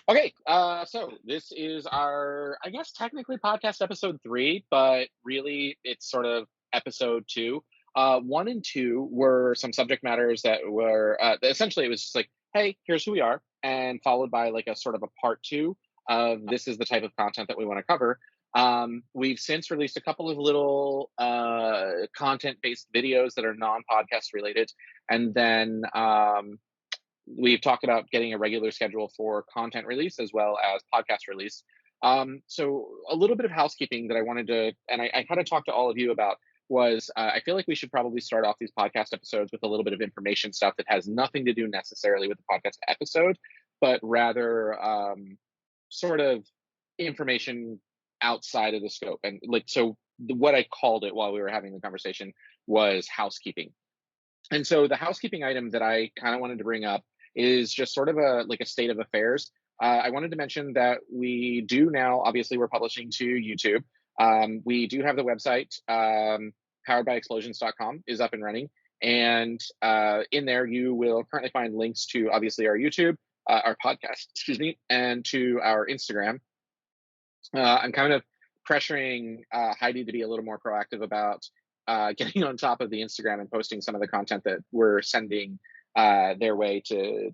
Okay, so this is our, I guess, technically podcast episode three, but really it's sort of episode two. One and two were some subject matters that were essentially it was just like, hey, here's who we are, and followed by like a sort of a part two of this is the type of content that we want to cover. We've since released a couple of little content based videos that are non podcast related, and then we've talked about getting a regular schedule for content release as well as podcast release. So a little bit of housekeeping that I wanted to, and I kind of talked to all of you about was I feel like we should probably start off these podcast episodes with a little bit of information stuff that has nothing to do necessarily with the podcast episode, but rather sort of information outside of the scope. And like, so what I called it while we were having the conversation was housekeeping. And so the housekeeping item that I kind of wanted to bring up is just sort of a like a state of affairs. I wanted to mention that we do now, obviously, we're publishing to YouTube. We do have the website, poweredbyexplosions.com is up and running. And in there, you will currently find links to obviously our YouTube, our podcast, excuse me, and to our Instagram. I'm kind of pressuring Heidi to be a little more proactive about getting on top of the Instagram and posting some of the content that we're sending their way to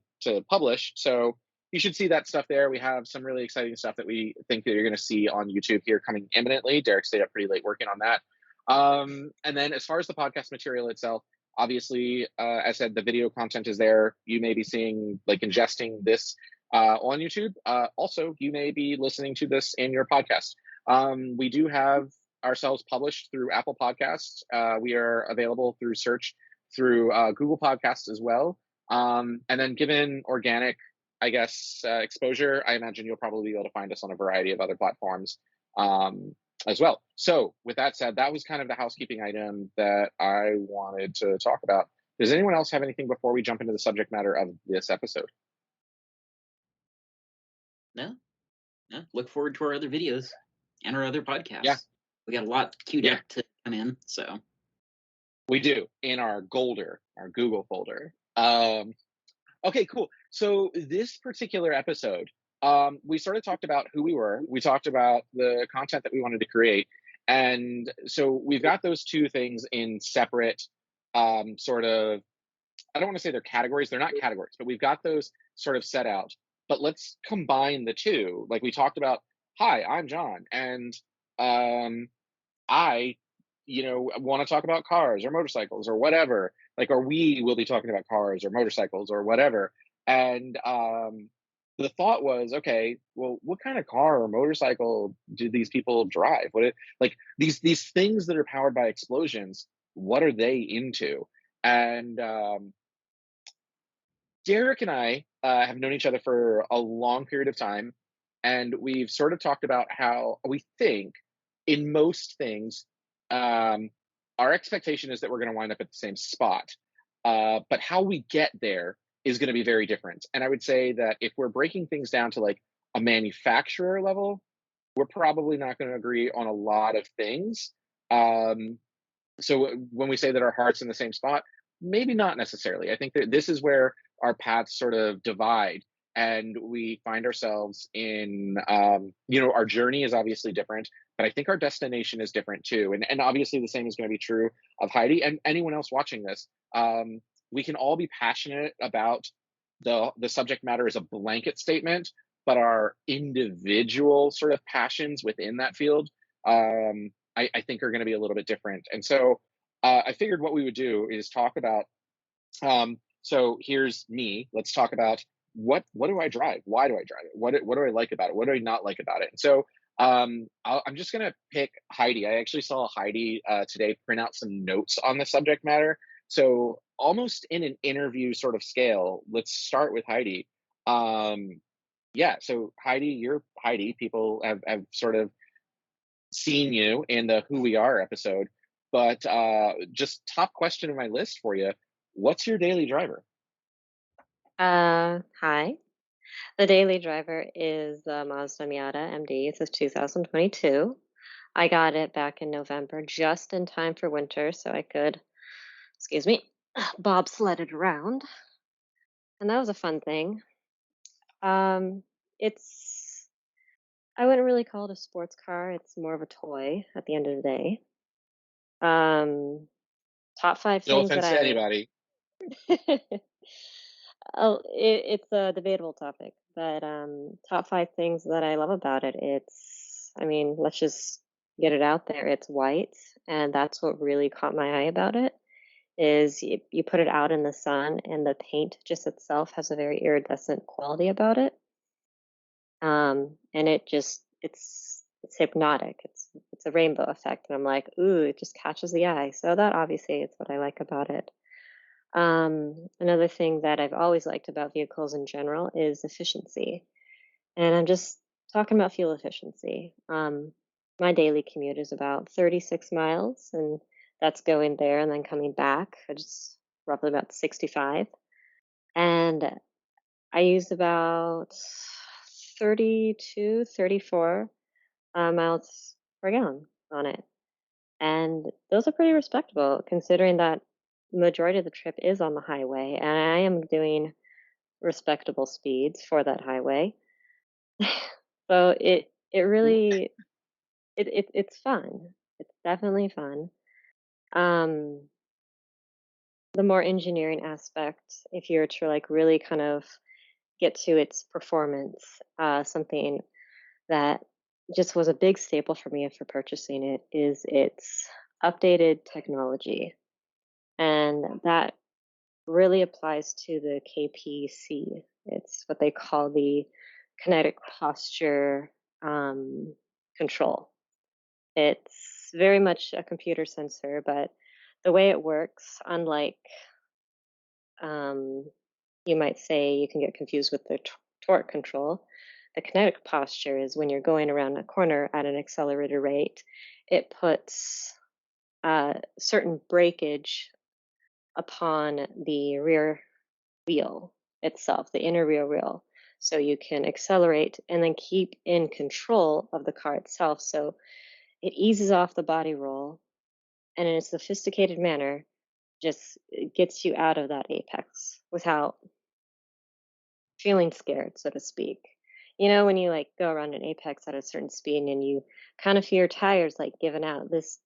publish. So you should see that stuff there. We have some really exciting stuff that we think that you're going to see on YouTube here coming imminently. Derek stayed up pretty late working on that. And then as far as the podcast material itself, obviously, as I said, the video content is there. You may be seeing like ingesting this on YouTube. Also, you may be listening to this in your podcast. We do have ourselves published through Apple Podcasts. We are available through search through Google Podcasts as well. And then given organic, I guess, exposure, I imagine you'll probably be able to find us on a variety of other platforms as well. So with that said, that was kind of the housekeeping item that I wanted to talk about. Does anyone else have anything before we jump into the subject matter of this episode? No, no. Look forward to our other videos and our other Yeah, podcasts. We got a lot queued yeah, up to come in, so we do in our Golder, our Google folder. Okay, cool. So this particular episode, we sort of talked about who we were. We talked about the content that we wanted to create, and so we've got those two things in separate sort of. I don't want to say they're categories. They're not categories, but we've got those sort of set out. But let's combine the two. Like we talked about. Hi, I'm John, and um, I, want to talk about cars or motorcycles or whatever. Like, or we will be talking about cars or motorcycles or whatever. And the thought was, okay, well, what kind of car or motorcycle do these people drive? Like these things that are powered by explosions? What are they into? And Derek and I have known each other for a long period of time, and we've sort of talked about how we think in most things, um, our expectation is that we're going to wind up at the same spot. But how we get there is going to be very different. And I would say that if we're breaking things down to like a manufacturer level, we're probably not going to agree on a lot of things. Um, so when we say that our heart's in the same spot, maybe not necessarily. I think that this is where our paths sort of divide, and we find ourselves in our journey is obviously different, but I think our destination is different too. And obviously the same is going to be true of Heidi and anyone else watching this. We can all be passionate about the subject matter as a blanket statement, but our individual sort of passions within that field, I think are going to be a little bit different. And so I figured what we would do is talk about. So here's me. Let's talk about what do I drive? Why do I drive it? What do I like about it? What do I not like about it? And so I'm just gonna pick Heidi. I actually saw Heidi today print out some notes on the subject matter. So almost in an interview sort of scale, let's start with Heidi. Um, yeah. So Heidi, you're Heidi. People have sort of seen you in the Who We Are episode. But just top question on my list for you: what's your daily driver? Hi. The daily driver is the Mazda Miata MD. It's a 2022. I got it back in November, just in time for winter, so I could, excuse me, bobsled it around, and that was a fun thing. Um, it's I wouldn't really call it a sports car. It's more of a toy at the end of the day. Um, top five No things that offense to anybody. oh, it's a debatable topic, but top five things that I love about it. I mean, let's just get it out there. It's white, and that's what really caught my eye about it. Is you put it out in the sun, and the paint just itself has a very iridescent quality about it. And it's hypnotic. It's a rainbow effect, and I'm like, ooh, it just catches the eye. So that obviously is what I like about it. Another thing that I've always liked about vehicles in general is efficiency. And I'm just talking about fuel efficiency. My daily commute is about 36 miles, and that's going there and then coming back. It's roughly about 65. And I use about 32, 34 miles per gallon on it. And those are pretty respectable considering that majority of the trip is on the highway and I am doing respectable speeds for that highway. So it really it's fun. It's definitely fun. Um the more engineering aspect, if you're to like really kind of get to its performance, something that just was a big staple for me for purchasing it is its updated technology. And that really applies to the KPC. It's what they call the kinetic posture control. It's very much a computer sensor, but the way it works, unlike um, you might say you can get confused with the torque control. The kinetic posture is when you're going around a corner at an accelerated rate, it puts certain breakage upon the rear wheel itself, the inner rear wheel. So you can accelerate and then keep in control of the car itself. So it eases off the body roll and in a sophisticated manner just gets you out of that apex without feeling scared, so to speak. You know, when you like go around an apex at a certain speed and you kind of feel your tires like giving out, this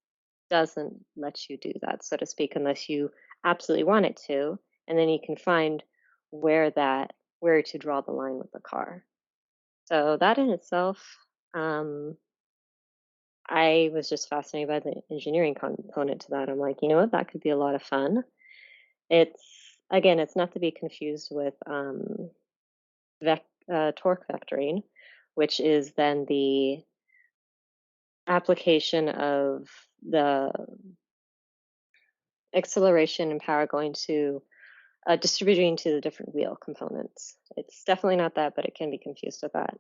doesn't let you do that, so to speak, unless you absolutely want it to. And then you can find where to draw the line with the car. So that in itself, um, I was just fascinated by the engineering component to that. I'm like, you know what, that could be a lot of fun. It's again, it's not to be confused with torque vectoring, which is then the application of the acceleration and power going to distributing to the different wheel components. It's definitely not that, but it can be confused with that.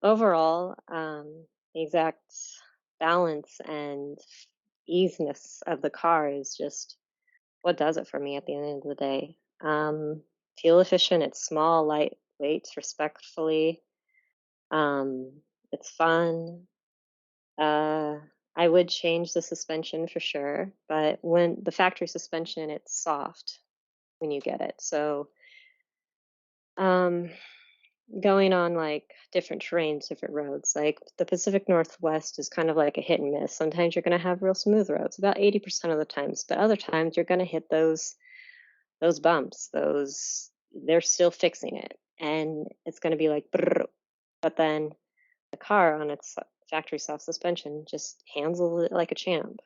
Overall, the exact balance and easiness of the car is just what does it for me at the end of the day. Fuel efficient, it's small, lightweight, respectfully. Um, it's fun. Uh, I would change the suspension for sure, but when the factory suspension, it's soft when you get it. So, um, going on like different terrains, different roads, like the Pacific Northwest is kind of like a hit and miss. Sometimes you're going to have real smooth roads, about 80% of the times, but other times you're going to hit those bumps. Those they're still fixing it, and it's going to be like, brrr, but then the car on its factory soft suspension just handles it like a champ.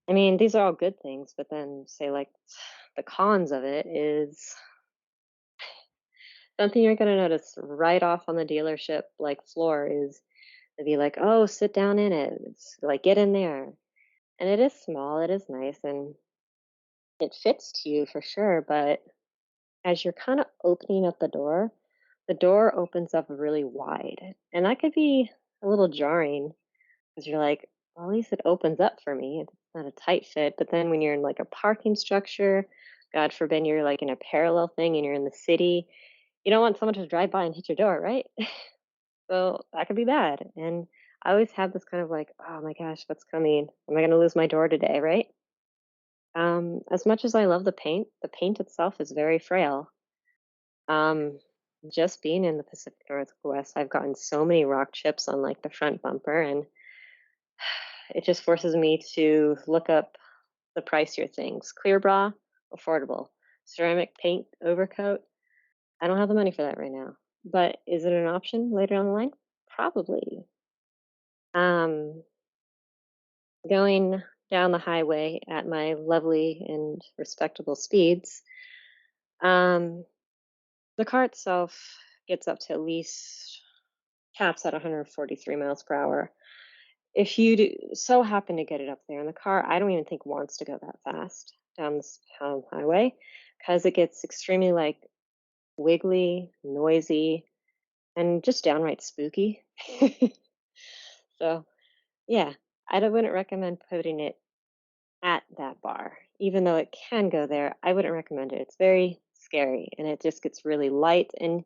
I mean, these are all good things, but then say like the cons of it is something you're going to notice right off on the dealership like floor is to be like, oh, sit down in it. It's like get in there. And it is small, it is nice, and it fits to you for sure. But as you're kind of opening up the door opens up really wide. And that could be a little jarring because you're like, well, at least it opens up for me. It's not a tight fit. But then when you're in like a parking structure, God forbid you're like in a parallel thing and you're in the city, you don't want someone to drive by and hit your door, right? So that could be bad. And I always have this kind of like, oh my gosh, what's coming? Am I going to lose my door today, right? As much as I love the paint itself is very frail. Um, just being in the Pacific Northwest, I've gotten so many rock chips on like the front bumper, and it just forces me to look up the pricier things. Clear bra, affordable. Ceramic paint overcoat, I don't have the money for that right now. But is it an option later on the line? Probably. Um, Going down the highway at my lovely and respectable speeds, um, the car itself gets up to at least caps at 143 miles per hour. If you so happen to get it up there in the car, I don't even think wants to go that fast down this highway because it gets extremely like wiggly, noisy, and just downright spooky. So yeah, wouldn't recommend putting it at that bar. Even though it can go there, I wouldn't recommend it. It's very scary and it just gets really light and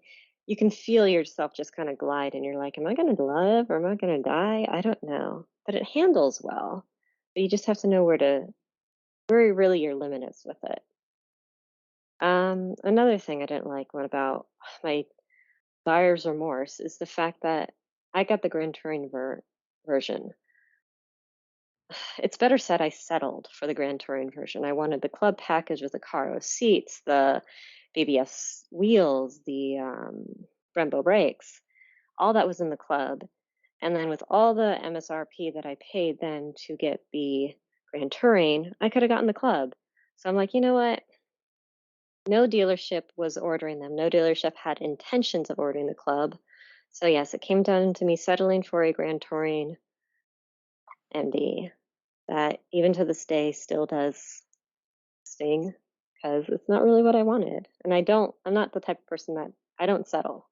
you can feel yourself just kind of glide and you're like, am I going to live or am I going to die? I don't know. But it handles well. But you just have to know where really your limit is with it. Another thing I didn't like what about my buyer's remorse is the fact that I got the Grand Touring version. It's better said I settled for the Grand Touring version. I wanted the club package with the Caro seats, the BBS wheels, the Brembo brakes. All that was in the club. And then with all the MSRP that I paid then to get the Grand Touring, I could have gotten the club. So I'm like, you know what? No dealership was ordering them. No dealership had intentions of ordering the club. So yes, it came down to me settling for a Grand Touring MD that even to this day still does sting because it's not really what I wanted. And I'm not the type of person that I don't settle.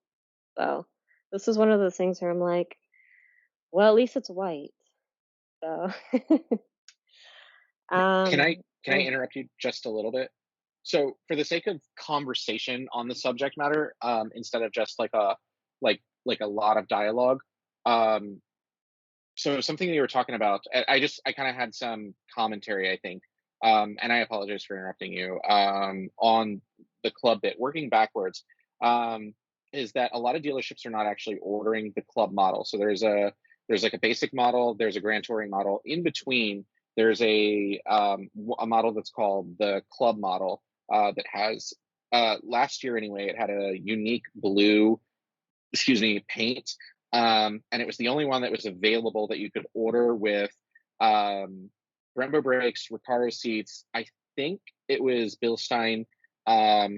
So this is one of those things where I'm like, well, at least it's white. So, Can I um, can I interrupt you just a little bit? So, for the sake of conversation on the subject matter, instead of just like a lot of dialogue, um, so something that you were talking about, I kind of had some commentary, I think, and I apologize for interrupting you on the club bit. Working backwards, um, is that a lot of dealerships are not actually ordering the club model. So there's like a basic model, there's a Grand Touring model. In between, there's a model that's called the club model that has last year anyway, it had a unique blue, excuse me, paint. And it was the only one that was available that you could order with um, Brembo brakes, Recaro seats. I think it was Bilstein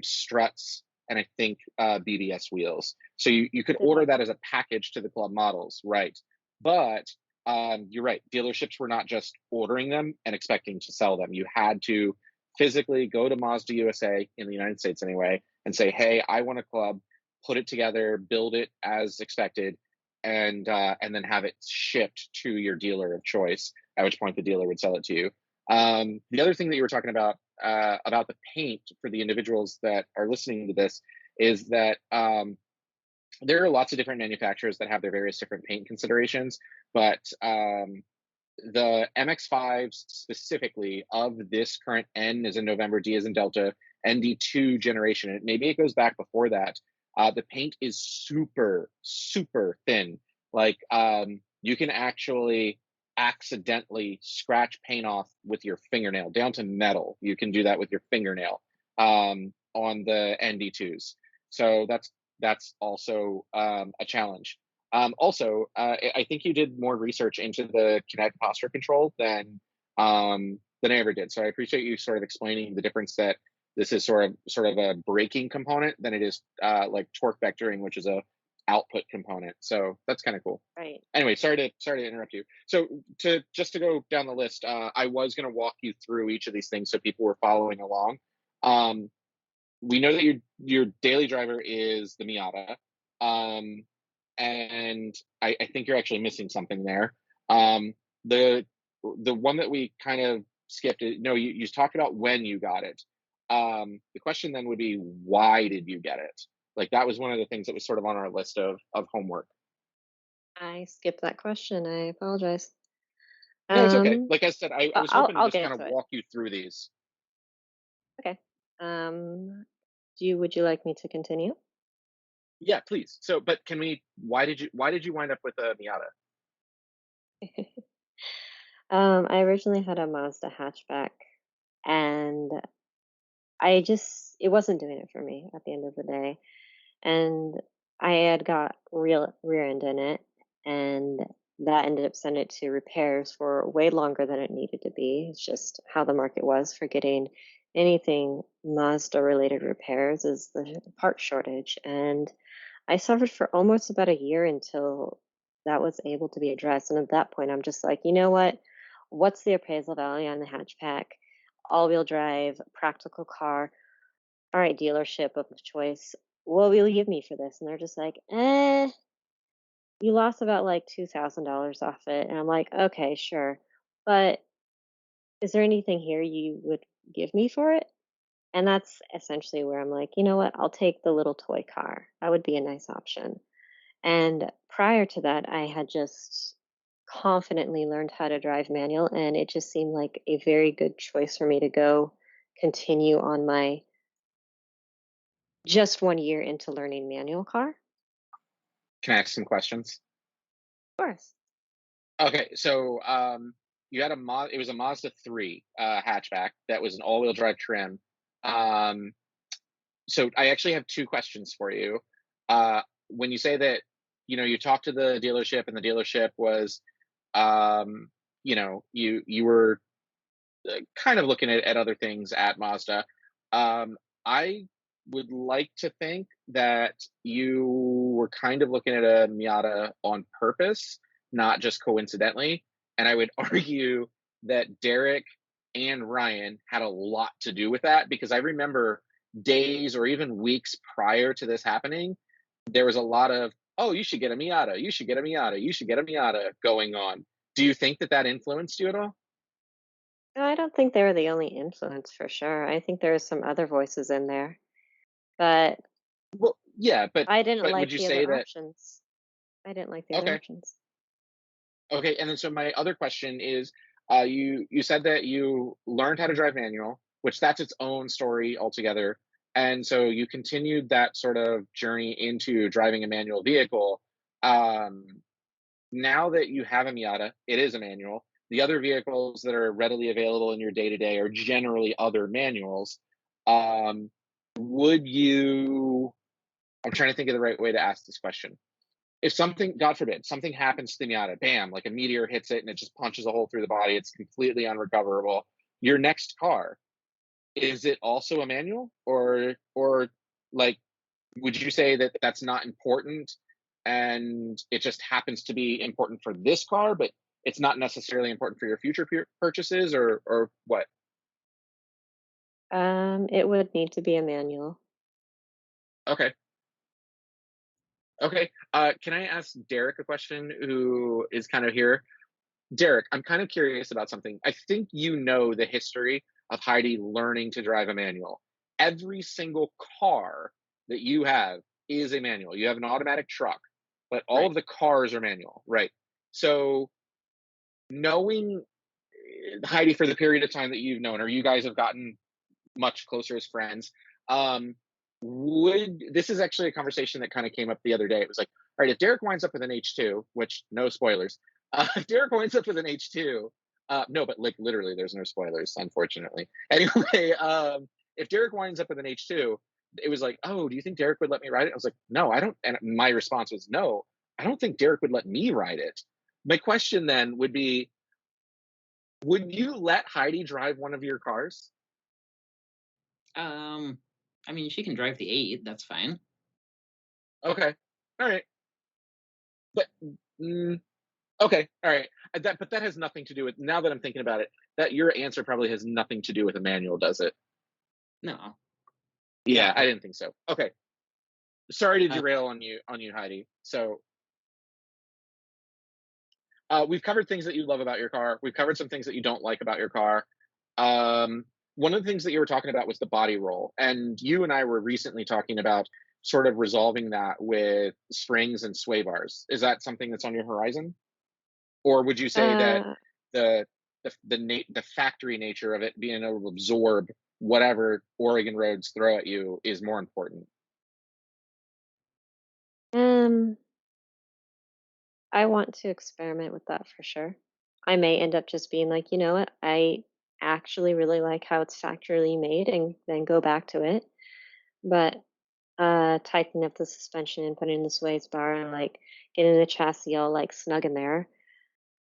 struts, and I think BBS wheels. So you could did order have that that. as a package to the club models, right? But you're right. Dealerships were not just ordering them and expecting to sell them. You had to physically go to Mazda USA in the United States anyway and say, "Hey, I want a club." Put it together, build it as expected, and then have it shipped to your dealer of choice. At which point the dealer would sell it to you. The other thing that you were talking about the paint for the individuals that are listening to this is that there are lots of different manufacturers that have their various different paint considerations, but the MX-5s specifically of this current N as in November, D as in Delta, ND2 generation, and maybe it goes back before that, the paint is super, super thin. Like you can actually accidentally scratch paint off with your fingernail down to metal. You can do that with your fingernail on the ND2s. So that's also a challenge. Also, I think you did more research into the kinetic posture control than I ever did. So I appreciate you sort of explaining the difference that this is sort of a braking component than it is like torque vectoring, which is a output component. So that's kind of cool. Right. Anyway, sorry to interrupt you. So to go down the list, I was going to walk you through each of these things so people were following along. We know that your daily driver is the Miata. Um, and I think you're actually missing something there. The one that we kind of skipped, no, you talked about when you got it. The question then would be, why did you get it? Like that was one of the things that was sort of on our list of homework. I skipped that question. I apologize. No, it's okay. Um, Like I said, I was I'll hoping to I'll just get kind of into it. walk you through these. Okay. Um, would you like me to continue? Yeah, please. So, but can we? Why did you wind up with a Miata? I originally had a Mazda hatchback, and it wasn't doing it for me at the end of the day. And I had got real rear end in it, and that ended up sending it to repairs for way longer than it needed to be. It's just how the market was for getting anything Mazda related repairs is the part shortage. And I suffered for almost about a year until that was able to be addressed. And at that point, I'm just like, you know what? What's the appraisal value on the hatchback? All wheel drive, practical car. All right, dealership of choice. What will you give me for this? And they're just like, you lost about like $2,000 off it. And I'm like, okay, sure. But is there anything here you would give me for it? And that's essentially where I'm like, you know what? I'll take the little toy car. That would be a nice option. And prior to that, I had just confidently learned how to drive manual, and it just seemed like a very good choice for me to go continue on my just 1 year into learning manual car. Of Can I ask some questions? course. Okay, so you had it was a Mazda 3 hatchback that was an all-wheel drive trim. Um, so I actually have two questions for you. When you say that, you talked to the dealership and the dealership was, um, you were kind of looking at other things at Mazda. I would like to think that you were kind of looking at a Miata on purpose, not just coincidentally. And I would argue that Derek and Ryan had a lot to do with that because I remember days or even weeks prior to this happening, there was a lot of, oh, you should get a Miata, you should get a Miata, you should get a Miata going on. Do you think that that influenced you at all? No, I don't think they were the only influence for sure. I think there was some other voices in there, but Well, yeah, but I didn't would like you the say other that? options. I didn't like the other Okay, options. okay, and then so my other question is, you said that you learned how to drive manual, which that's its own story altogether, and so you continued that sort of journey into driving a manual vehicle. Um, Now that you have a Miata, it is a manual. The other vehicles that are readily available in your day to day are generally other manuals. Um, would you? I'm trying to think of the right way to ask this question. If something, God forbid, something happens to the Miata, bam, like a meteor hits it and it just punches a hole through the body, it's completely unrecoverable. Your next car, is it also a manual, or like, would you say that that's not important and it just happens to be important for this car, but it's not necessarily important for your future purchases, or what? It would need to be a manual. Okay. Okay. Can I ask Derek a question who is kind of here? Derek, I'm kind of curious about something. I think you know the history of Heidi learning to drive a manual. Every single car that you have is a manual. You have an automatic truck, but all Right. of the cars are manual, right? So, knowing Heidi for the period of time that you've known her, you guys have gotten much closer as friends. Um, would This is actually a conversation that kind of came up the other day. It was like, all right, if Derek winds up with an H2, which no spoilers, if Derek winds up with an H2, no, but like literally, there's no spoilers, unfortunately. Anyway, if Derek winds up with an H2, it was like, oh, do you think Derek would let me ride it? I was like, no, I don't. And my response was, no, I don't think Derek would let me ride it. My question then would be, would you let Heidi drive one of your cars? Um, I mean, she can drive the 8. That's fine. Okay, all right. But mm, okay, all right. But that has nothing to do with. Now that I'm thinking about it, that your answer probably has nothing to do with a manual, does it? No. Yeah, I No. didn't think so. Okay, sorry to Uh, derail on you, Heidi. So we've covered things that you love about your car. We've covered some things that you don't like about your car. One of the things that you were talking about was the body roll, and you and I were recently talking about sort of resolving that with springs and sway bars. Is that something that's on your horizon? Or would you say that Uh, the the factory nature of it being able to absorb whatever Oregon roads throw at you is more important? Um, I want to experiment with that for sure. I may end up just being like, you know what, I actually really like how it's factory made and then go back to it. But tightening up the suspension and putting in the sway bar and like getting the chassis all like snug in there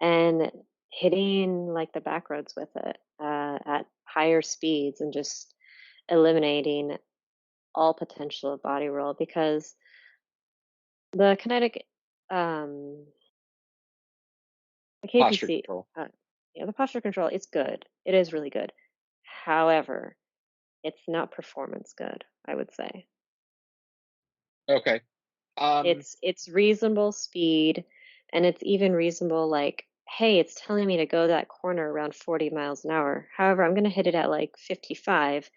and hitting like the back roads with it at higher speeds and just eliminating all potential of body roll because the kinetic um the Posture KPC, control. yeah, the posture control is good. It is really good. However, it's not performance good, I would say. Okay. Um, It's reasonable speed, and it's even reasonable, like, "Hey, it's telling me to go that corner around 40 miles an hour. However, I'm gonna hit it at, like, 55,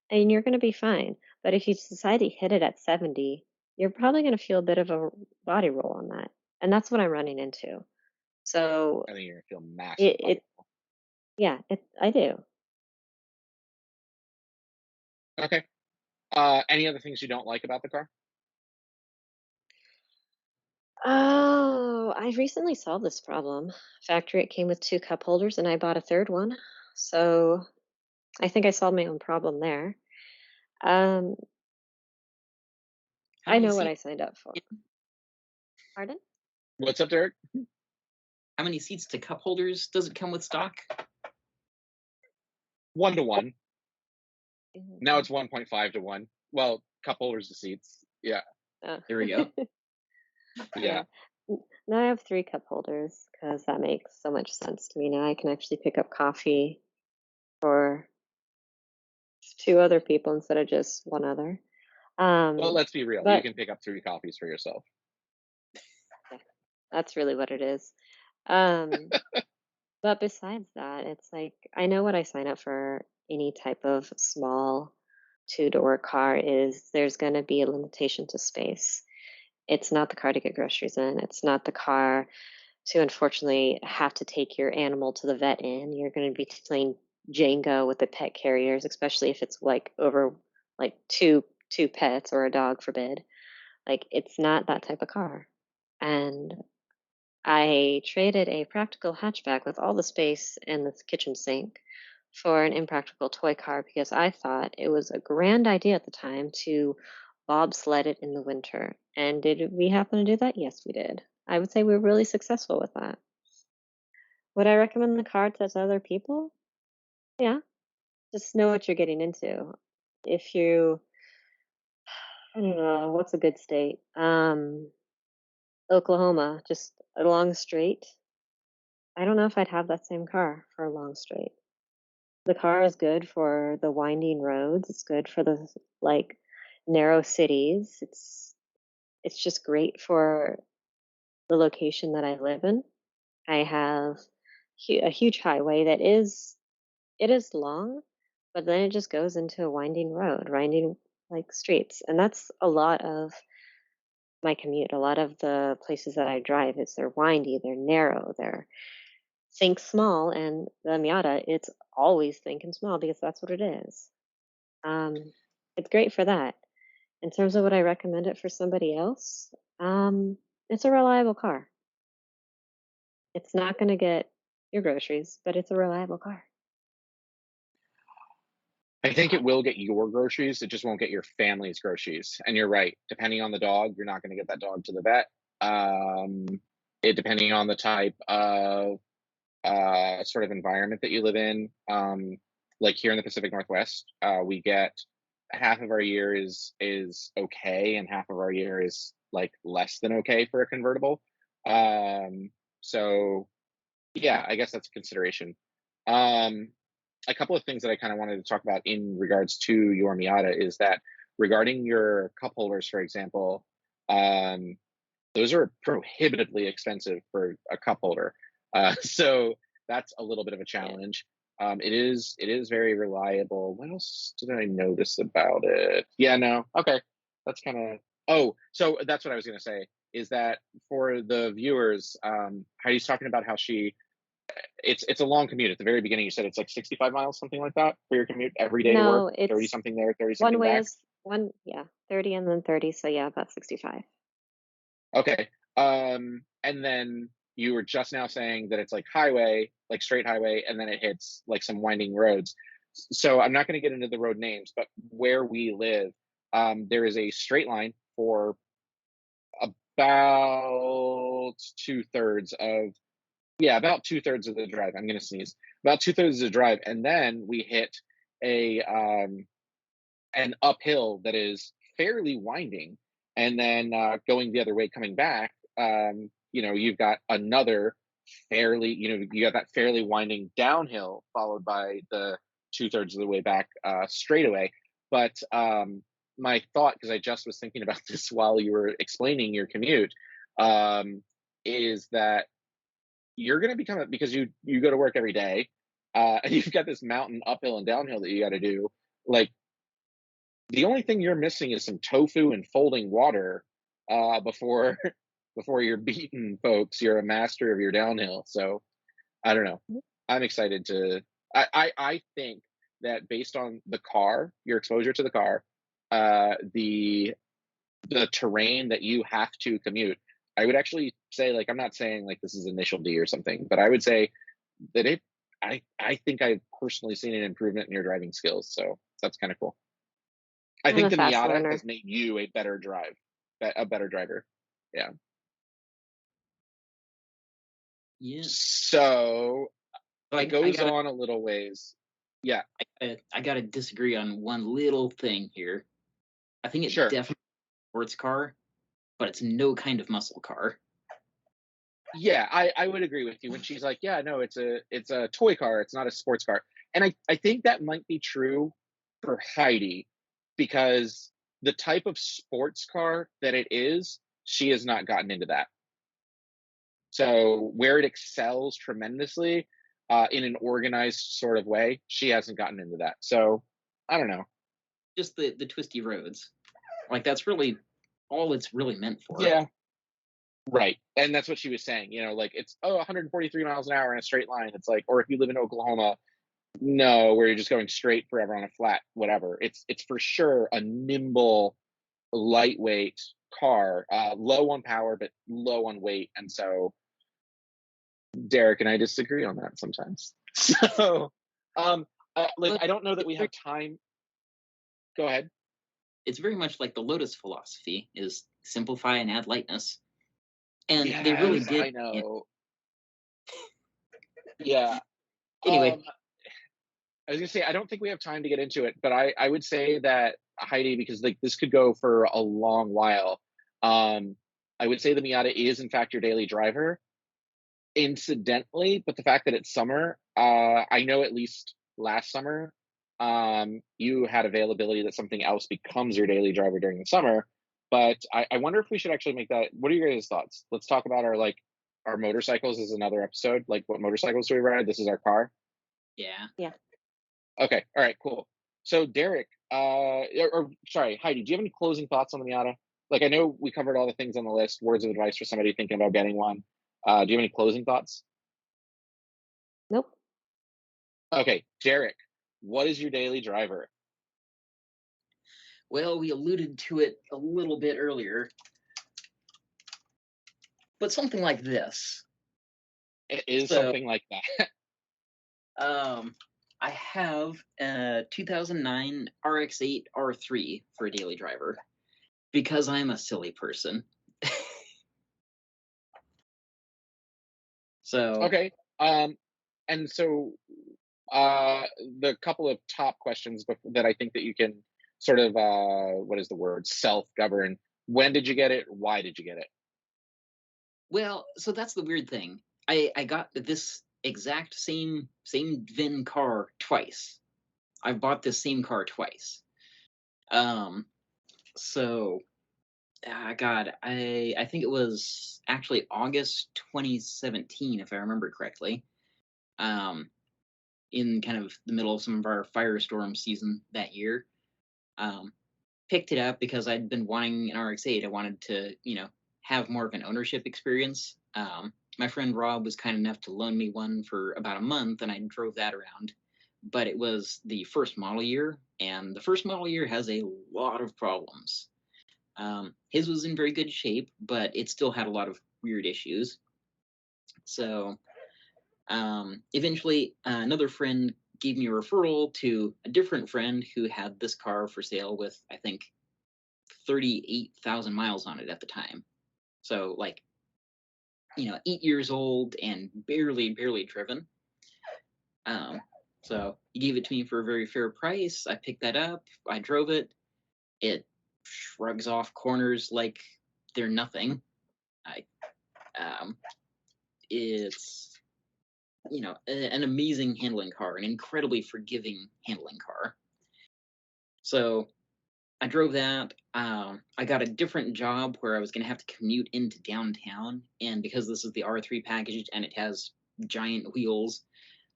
and you're gonna be fine. But if you decide to hit it at 70, you're probably gonna feel a bit of a body roll on that, and that's what I'm running into. So, I think you're gonna feel massive body. it yeah, I do. Okay. Any other things you don't like about the car? Oh, I recently solved this problem. Factory, it came with 2 cup holders, and I bought a 3rd one. So, I think I solved my own problem there. Um, How I many know what seats? I signed up for. Pardon? What's up, Derek? How many seats to cup holders does it come with stock? 1 to 1. Now Mhm. it's 1.5 to 1. Well, cup holders to seats. Yeah. Oh. There we go. Yeah. Yeah. Now I have 3 cup holders because that makes so much sense to me. Now I can actually pick up coffee for 2 other people instead of just 1 other. Well, Um, let's be real. You but can pick up 3 copies for yourself. yeah, that's really what it is. Um, but besides that, it's like I know what I sign up for any type of small two-door car is there's going to be a limitation to space. It's not the car to get groceries in. It's not the car to unfortunately have to take your animal to the vet in. You're going to be playing Jenga with the pet carriers, especially if it's like over like two pets or a dog forbid. Like it's not that type of car. And I traded a practical hatchback with all the space and the kitchen sink for an impractical toy car because I thought it was a grand idea at the time to bobsled it in the winter. And did we happen to do that? Yes, we did. I would say we were really successful with that. Would I recommend the car to other people? Yeah, just know what you're getting into. If you, I don't know, what's a good state? Oklahoma, just a long straight. I don't know if I'd have that same car for a long straight. The car is good for the winding roads. It's good for the like narrow cities. It's just great for the location that I live in. I have a huge highway that is it is long, but then it just goes into a winding road, winding like streets, and that's a lot of my commute. A lot of the places that I drive is they're windy, they're narrow, they're think small, and the Miata, it's always thinking small because that's what it is. Um, it's great for that. In terms of what I recommend it for somebody else, it's a reliable car. It's not going to get your groceries, but it's a reliable car. I think it will get your groceries. It just won't get your family's groceries. And you're right. Depending on the dog, you're not going to get that dog to the vet. Um, depending on the type of sort of environment that you live in. Like here in the Pacific Northwest, we get half of our year is okay, and half of our year is like less than okay for a convertible. So yeah, I guess that's a consideration. Um, a couple of things that I kind of wanted to talk about in regards to your Miata is that regarding your cup holders, for example, um, those are prohibitively expensive for a cup holder. So that's a little bit of a Yeah. challenge. It is very reliable. What else did I notice about it? Yeah, no. Okay. That's kind of Oh, so that's what I was gonna say is that for the viewers, Heidi's talking about how it's a long commute. At the very beginning, you said it's like 65 miles, something like that, for your commute every day to work, No, 30 it's something there, 30 one something way back. is one, yeah, 30 and then 30. So yeah, about 65. Okay. And then you were just now saying that it's like highway, like straight highway, and then it hits like some winding roads. So I'm not going to get into the road names, but where we live, there is a straight line for about two-thirds of, yeah, about two-thirds of the drive. I'm going to sneeze. About two-thirds of the drive, and then we hit a an uphill that is fairly winding, and then going the other way coming back, you've got another fairly, you got that fairly winding downhill followed by the two-thirds of the way back straightaway. But my thought, because I just was thinking about this while you were explaining your commute, um, is that you're going to become it because you go to work every day, and you've got this mountain uphill and downhill that you got to do. Like, the only thing you're missing is some tofu and folding water before before you're beaten, folks. You're a master of your downhill. So I don't know. I'm excited to. I think that based on the car, your exposure to the car, the terrain that you have to commute, I would actually say, like, I'm not saying like this is initial D or something, but I would say that it. I think I've personally seen an improvement in your driving skills. So that's kind of cool. I I'm think a the fast Miata learner. has made you a better driver. Yeah. Yeah. So So it I goes gotta on a little ways. Yeah, I gotta disagree on one little thing here. I think it sure. definitely sports car, but it's no kind of muscle car. Yeah, I would agree with you when she's like, yeah, no, it's a toy car, it's not a sports car. And I think that might be true for Heidi because the type of sports car that it is, she has not gotten into that. So where it excels tremendously in an organized sort of way, she hasn't gotten into that. So I don't know. Just the twisty roads. Like that's really all it's really meant for. Yeah, right. And that's what she was saying. Like it's 143 miles an hour in a straight line. It's like, or if you live in Oklahoma, no, where you're just going straight forever on a flat, whatever. It's for sure a nimble, lightweight car, low on power but low on weight, and so Derek and I disagree on that sometimes. So, like, But I don't know that it's we have time. Go ahead. it's very much like the Lotus philosophy is simplify and add lightness. And they really Yes, did. I know. Yeah. Anyway, Um, I was gonna say I don't think we have time to get into it, but I would say that Heidi, because like this could go for a long while. Um, I would say the Miata is in fact your daily driver, incidentally, but the fact that it's summer, I know at least last summer, you had availability that something else becomes your daily driver during the summer. But I wonder if we should actually make that. What are your guys' thoughts? Let's talk about our motorcycles is another episode. Like, what motorcycles do we ride? This is our car. yeah. Yeah. Okay. All right. Cool. So Derek, or sorry, Heidi, do you have any closing thoughts on the Miata? Like, I know we covered all the things on the list. Words of advice for somebody thinking about getting one. Do you have any closing thoughts? Nope. Okay, Derek, what is your daily driver? Well, we alluded to it a little bit earlier, but something like this. It is So, something like that. I have a 2009 RX-8 R3 for a daily driver because I'm a silly person. So, Okay. And so the couple of top questions that I think that you can sort of what is the word? Self-govern. When did you get it? Why did you get it? well, so that's the weird thing. I got this exact same VIN car twice. I've bought this same car twice. Um, so God, I think it was actually August 2017, if I remember correctly. Um, in kind of the middle of some of our firestorm season that year. Um, Picked it up because I'd been wanting an RX-8. I wanted to, have more of an ownership experience. My friend Rob was kind enough to loan me one for about a month, and I drove that around. But it was the first model year, and the first model year has a lot of problems. His was in very good shape, but it still had a lot of weird issues. So eventually, another friend gave me a referral to a different friend who had this car for sale with, I think, 38,000 miles on it at the time. So, like, 8 years old and barely driven. So he gave it to me for a very fair price. I picked that up. I drove it. It shrugs off corners like they're nothing. I, it's an amazing handling car, an incredibly forgiving handling car. So I drove that. I got a different job where I was going to have to commute into downtown, and because this is the R3 package and it has giant wheels,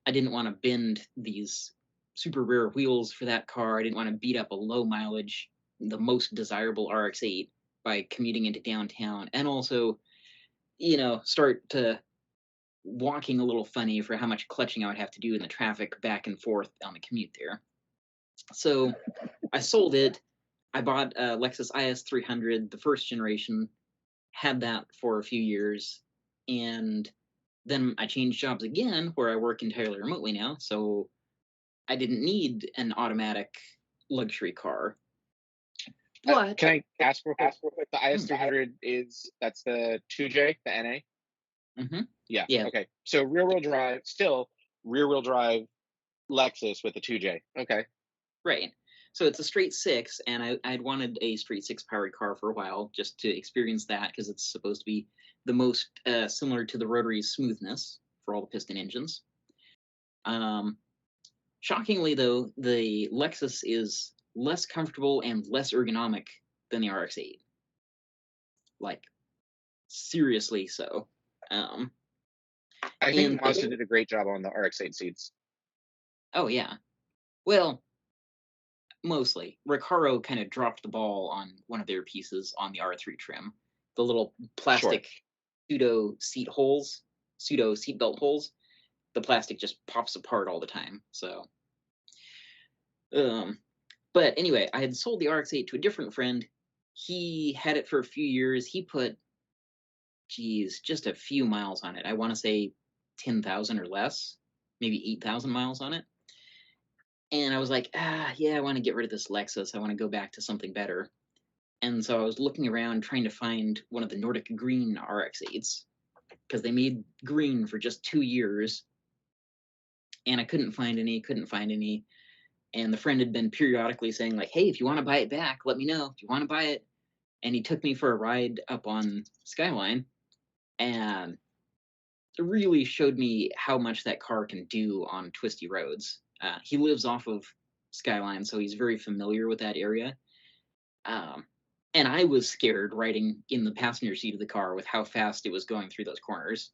I didn't want to bend these super rare wheels for that car. I didn't want to beat up a low mileage, the most desirable RX-8 by commuting into downtown, and also, start to walking a little funny for how much clutching I would have to do in the traffic back and forth on the commute there. So I sold it. I bought a Lexus IS 300, the first generation, had that for a few years, and then I changed jobs again where I work entirely remotely now, so I didn't need an automatic luxury car. But Can I ask real quick? The IS 300 that's the 2J, the NA? Mm-hmm. Yeah. Okay. So rear wheel drive Lexus with the 2J. Okay. Right. So it's a straight six, and I'd wanted a straight six powered car for a while just to experience that because it's supposed to be the most similar to the rotary smoothness for all the piston engines. Shockingly, though, the Lexus is less comfortable and less ergonomic than the RX-8. Like, seriously so. I think Mazda did a great job on the RX-8 seats. Oh, yeah. Well, mostly. Recaro kind of dropped the ball on one of their pieces on the R3 trim. The little plastic pseudo seatbelt holes. The plastic just pops apart all the time. So, but anyway, I had sold the RX-8 to a different friend. He had it for a few years. He put, just a few miles on it. I want to say 10,000 or less, maybe 8,000 miles on it. And I was like, yeah, I want to get rid of this Lexus. I want to go back to something better. And so I was looking around trying to find one of the Nordic Green RX-8s because they made green for just 2 years. And I couldn't find any. And the friend had been periodically saying, like, hey, if you want to buy it back, let me know if you want to buy it. And he took me for a ride up on Skyline and really showed me how much that car can do on twisty roads. He lives off of Skyline, so he's very familiar with that area. And I was scared riding in the passenger seat of the car with how fast it was going through those corners.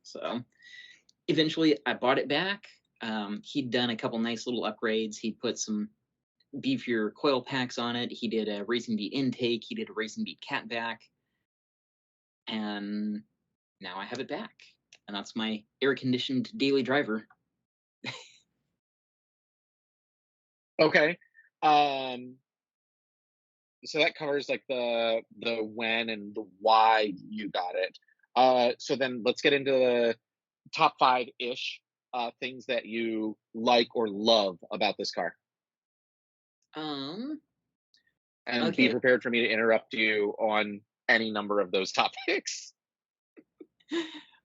So eventually I bought it back. He'd done a couple nice little upgrades. He put some beefier coil packs on it. He did a Racing Beat intake. He did a Racing Beat catback. And now I have it back. And that's my air-conditioned daily driver. Okay. So that covers like the when and the why you got it. So then let's get into the top 5-ish things that you like or love about this car. And be prepared for me to interrupt you on any number of those topics.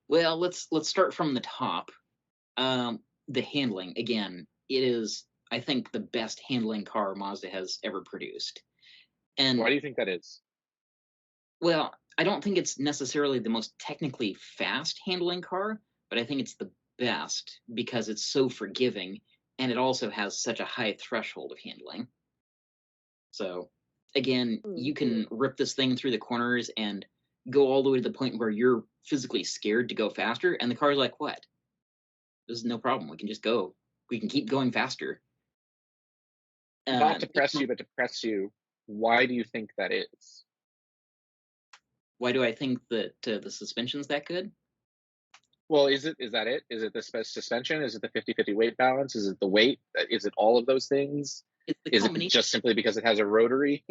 Well, let's start from the top. The handling, again, it is, I think, the best handling car Mazda has ever produced. And why do you think that is? Well, I don't think it's necessarily the most technically fast handling car, but I think it's the best because it's so forgiving and it also has such a high threshold of handling. So, again, you can rip this thing through the corners and go all the way to the point where you're physically scared to go faster, and the car's like, what? There's no problem. We can just go. We can keep going faster. Not to press you, but to press you, why do you think that is? Why do I think that the suspension's that good? Well, is that it? Is it the suspension? Is it the 50-50 weight balance? Is it the weight? Is it all of those things? Is it just simply because it has a rotary?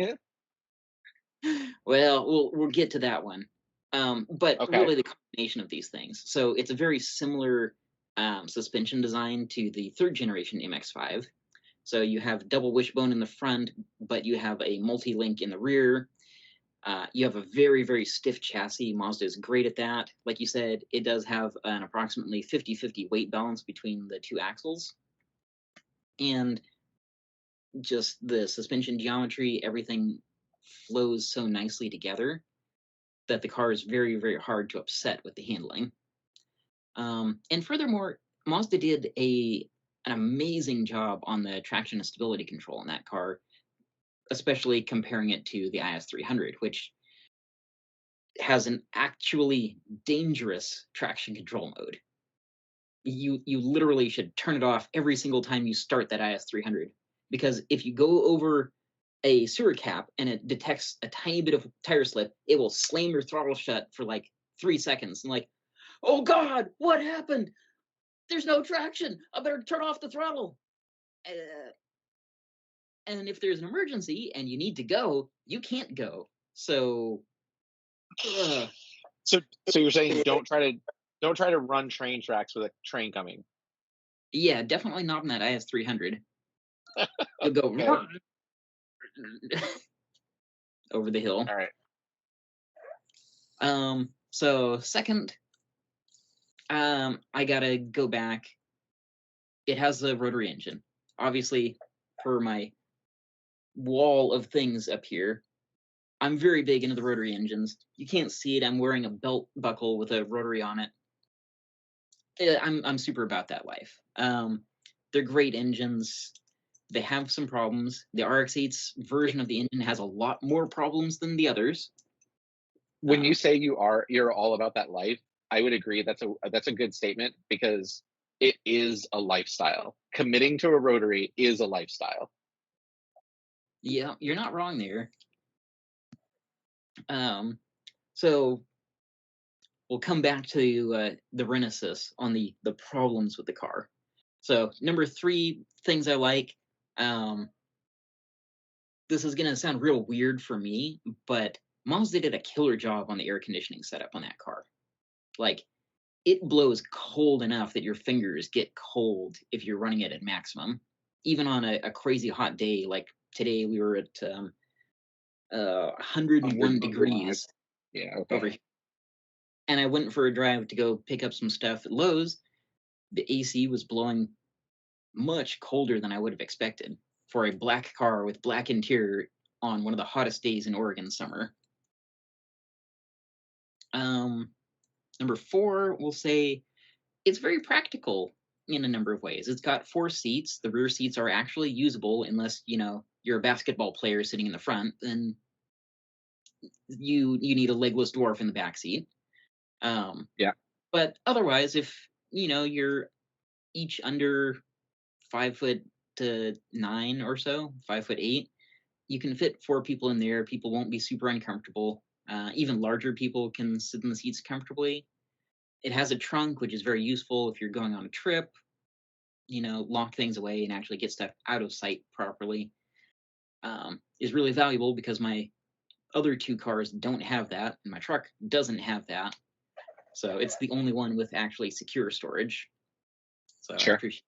Well, we'll get to that one. But Okay. really, the combination of these things. So it's a very similar suspension design to the third generation MX-5. So you have double wishbone in the front, but you have a multi-link in the rear. You have a very, very stiff chassis. Mazda is great at that. Like you said, it does have an approximately 50-50 weight balance between the two axles. And just the suspension geometry, everything flows so nicely together that the car is very, very hard to upset with the handling. And furthermore, Mazda did an amazing job on the traction and stability control in that car, especially comparing it to the IS300, which has an actually dangerous traction control mode. You literally should turn it off every single time you start that IS300, because if you go over a sewer cap and it detects a tiny bit of tire slip, it will slam your throttle shut for like 3 seconds. And like, oh God, what happened? There's no traction. I better turn off the throttle. And if there's an emergency and you need to go, you can't go. So, So you're saying don't try to run train tracks with a train coming. yeah, definitely not in that IS300. You'll go Okay. over the hill. All right. So second, I gotta go back. It has a rotary engine. Obviously, per my wall of things up here, I'm very big into the rotary engines. You can't see it. I'm wearing a belt buckle with a rotary on it. I'm super about that life. They're great engines. They have some problems. The RX-8's version of the engine has a lot more problems than the others. When you say you're all about that life, I would agree that's a good statement, because it is a lifestyle. Committing to a rotary is a lifestyle. Yeah, you're not wrong there. So we'll come back to the Renesis on the problems with the car. So number 3 things I like. This is gonna sound real weird for me, but Mazda did a killer job on the air conditioning setup on that car. Like, it blows cold enough that your fingers get cold if you're running it at maximum. Even on a crazy hot day like today, we were at 101 degrees Yeah. over Okay. here. And I went for a drive to go pick up some stuff at Lowe's. The AC was blowing much colder than I would have expected for a black car with black interior on one of the hottest days in Oregon summer. Number 4, we'll say it's very practical in a number of ways. It's got 4 seats. The rear seats are actually usable unless, you're a basketball player sitting in the front, then you need a legless dwarf in the back seat. Yeah. But otherwise, if you're each under 5'9" or so, 5'8", you can fit 4 people in there. People won't be super uncomfortable. Even larger people can sit in the seats comfortably. It has a trunk, which is very useful if you're going on a trip, lock things away and actually get stuff out of sight properly. Is really valuable because my other 2 cars don't have that, and my truck doesn't have that. So it's the only one with actually secure storage. So I Sure. appreciate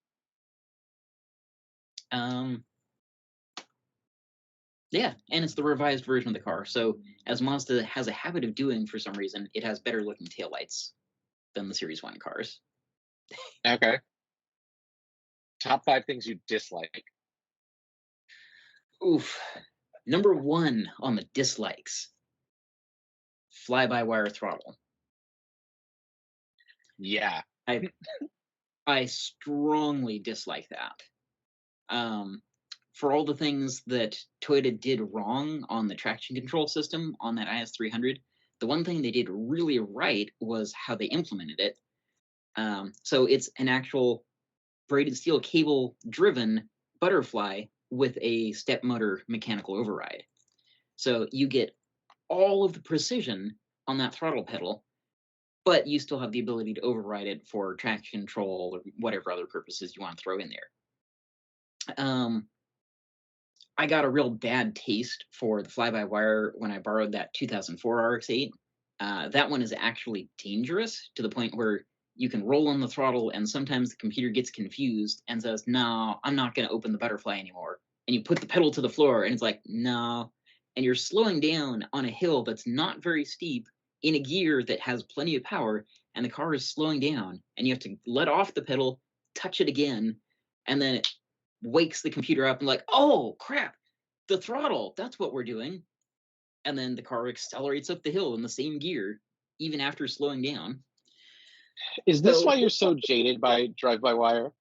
yeah, and it's the revised version of the car. So as Mazda has a habit of doing for some reason, it has better looking taillights than the Series 1 cars. Okay. Top 5 things you dislike. Oof. Number 1 on the dislikes, fly-by-wire throttle. Yeah. I strongly dislike that. For all the things that Toyota did wrong on the traction control system on that IS300, the one thing they did really right was how they implemented it. So it's an actual braided steel cable driven butterfly with a step motor mechanical override. So you get all of the precision on that throttle pedal, but you still have the ability to override it for traction control or whatever other purposes you want to throw in there. I got a real bad taste for the fly-by-wire when I borrowed that 2004 RX-8. That one is actually dangerous to the point where you can roll on the throttle and sometimes the computer gets confused and says, "No, I'm not going to open the butterfly anymore." And you put the pedal to the floor and it's like, "No." And you're slowing down on a hill that's not very steep in a gear that has plenty of power, and the car is slowing down, and you have to let off the pedal, touch it again, and then it wakes the computer up and like, "Oh crap, the throttle, that's what we're doing." And then the car accelerates up the hill in the same gear, even after slowing down. Is this So why you're so jaded by drive-by-wire?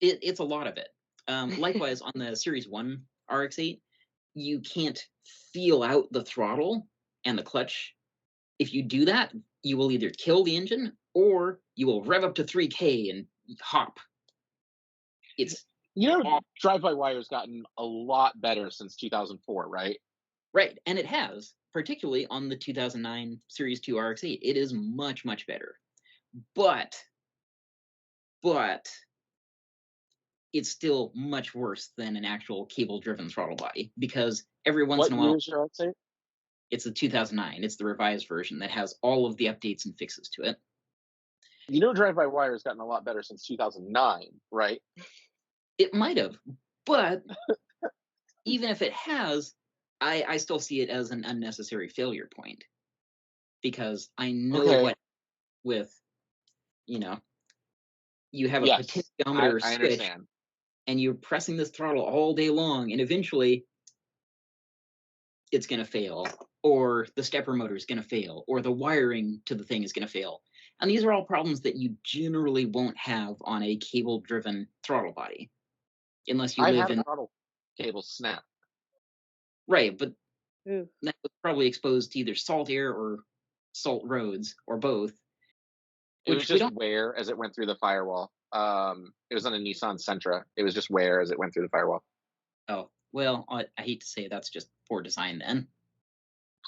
it's a lot of it. Likewise, on the Series 1 RX-8, you can't feel out the throttle and the clutch. If you do that, you will either kill the engine or you will rev up to 3K and hop. It's You know, awful. drive-by-wire has gotten a lot better since 2004, right? Right, and it has, particularly on the 2009 Series 2 RX-8. It is much, much better. But it's still much worse than an actual cable-driven throttle body, because every once What in a year while, is your RX-8? it's a 2009. It's the revised version that has all of the updates and fixes to it. You know, drive-by-wire has gotten a lot better since 2009, right? It might have, but even if it has, I still see it as an unnecessary failure point, because I know Okay. what with, you know, you have a Yes, potentiometer I switch understand. and you're pressing this throttle all day long, and eventually it's going to fail, or the stepper motor is going to fail, or the wiring to the thing is going to fail. And these are all problems that you generally won't have on a cable-driven throttle body, unless you I live had a in throttle cable snap. right. But Ooh. that was probably exposed to either salt air or salt roads, or both, It was which we just don't. wear as it went through the firewall. It was on a Nissan Sentra. It was just wear as it went through the firewall. Oh well, I hate to say that's just poor design then.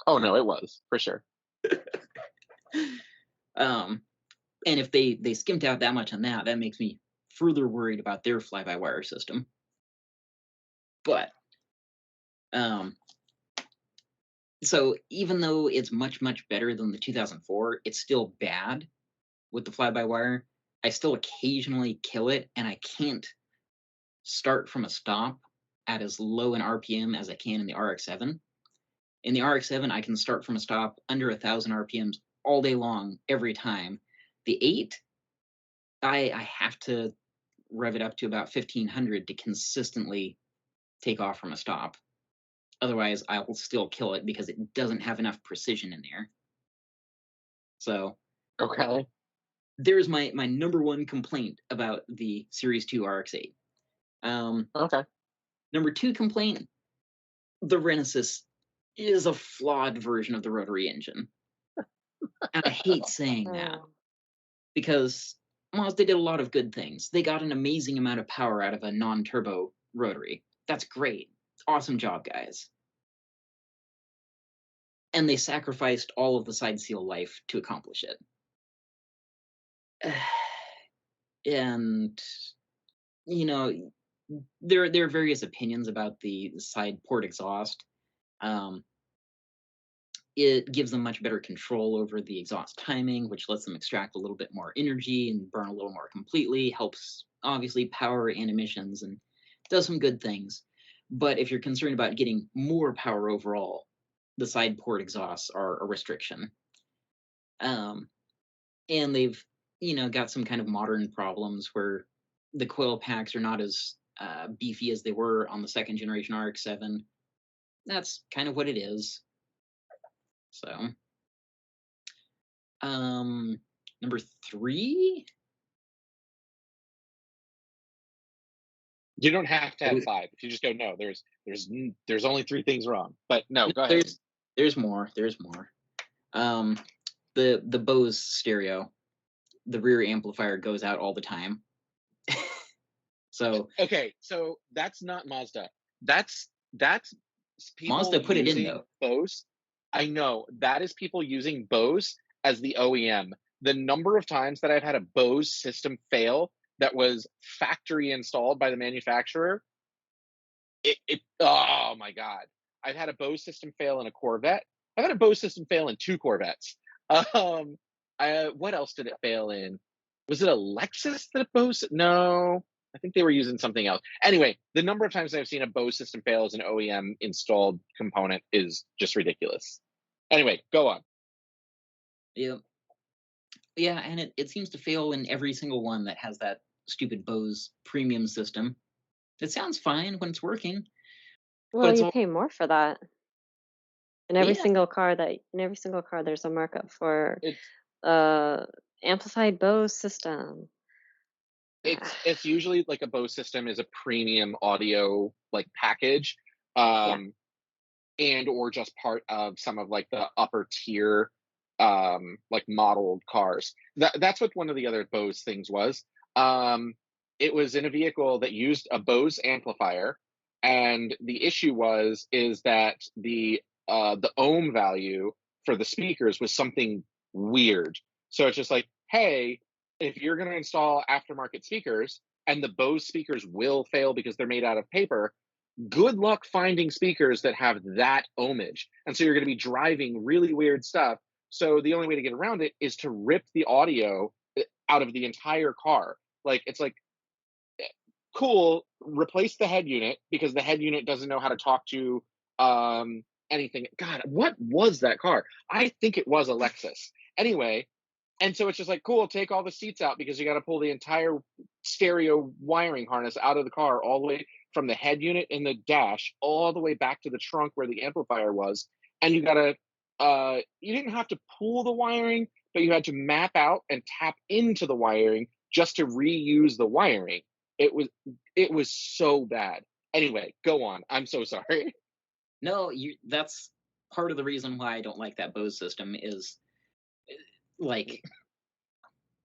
Oh no, it was for sure. Um, and if they skimped out that much on that, that makes me further worried about their fly-by-wire system. But so even though it's much, much better than the 2004, it's still bad with the fly-by-wire. I still occasionally kill it, and I can't start from a stop at as low an RPM as I can in the RX-7. In the RX-7, I can start from a stop under 1,000 RPMs all day long, every time. The 8, I have to rev it up to about 1,500 to consistently take off from a stop. Otherwise, I will still kill it because it doesn't have enough precision in there. So Okay. there's my number one complaint about the Series 2 RX-8. Okay. Number 2 complaint, the Renesas is a flawed version of the rotary engine. And I hate saying that, Oh. because Mazda did a lot of good things. They got an amazing amount of power out of a non-turbo rotary. That's great. Awesome job, guys. And they sacrificed all of the side seal life to accomplish it. And you know, there are various opinions about the side port exhaust. It gives them much better control over the exhaust timing, which lets them extract a little bit more energy and burn a little more completely, helps obviously power and emissions, and does some good things. But if you're concerned about getting more power overall, the side port exhausts are a restriction. And they've, got some kind of modern problems where the coil packs are not as beefy as they were on the second generation RX-7. That's kind of what it is. So, number 3. You don't have to have Oh, 5. If you just go, no, there's only 3 things wrong. But no, go ahead. there's more. There's more. The Bose stereo, the rear amplifier goes out all the time. So Okay, so that's not Mazda. That's people Mazda put it in using though. Bose. I know that is people using Bose as the OEM. The number of times that I've had a Bose system fail that was factory installed by the manufacturer, Oh my god. I've had a Bose system fail in a Corvette. I've had a Bose system fail in 2 Corvettes. Um, what else did it fail in? Was it a Lexus that a Bose? No, I think they were using something else. Anyway, the number of times I've seen a Bose system fail as an OEM installed component is just ridiculous. Anyway, go on. Yeah. Yeah, and it seems to fail in every single one that has that stupid Bose premium system. It sounds fine when it's working, but Well, it's you all pay more for that. yeah. In every single car, there's a markup for It's uh amplified Bose system. it's usually like a Bose system is a premium audio like package. Yeah. Um, and or just part of some of like the upper tier like modeled cars. That's what one of the other Bose things was. It was in a vehicle that used a Bose amplifier, and the issue was is that the ohm value for the speakers was something weird. So it's just like, hey, if you're going to install aftermarket speakers and the Bose speakers will fail because they're made out of paper, good luck finding speakers that have that ohmage. And so you're going to be driving really weird stuff. So the only way to get around it is to rip the audio out of the entire car. Like, it's like, cool, replace the head unit because the head unit doesn't know how to talk to anything. God, what was that car? I think it was a Lexus. Anyway, and so it's just like, cool, take all the seats out because you got to pull the entire stereo wiring harness out of the car, all the way from the head unit in the dash, all the way back to the trunk where the amplifier was. And you got to, you didn't have to pull the wiring, but you had to map out and tap into the wiring just to reuse the wiring. It was, it was so bad. Anyway, go on. I'm so sorry. No, that's part of the reason why I don't like that Bose system is like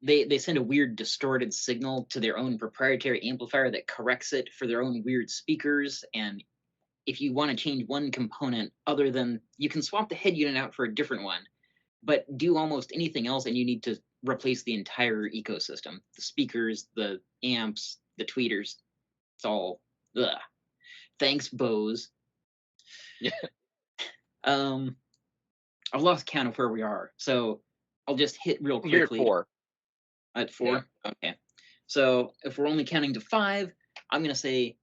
they send a weird distorted signal to their own proprietary amplifier that corrects it for their own weird speakers. And if you want to change one component other than you can swap the head unit out for a different one, but do almost anything else and you need to replace the entire ecosystem, the speakers, the amps, the tweeters. It's all ugh. Thanks, Bose. Yeah. I've lost count of where we are, so I'll just hit real You're at quickly. 4. At 4? Yeah. Okay. So if we're only counting to 5, I'm going to say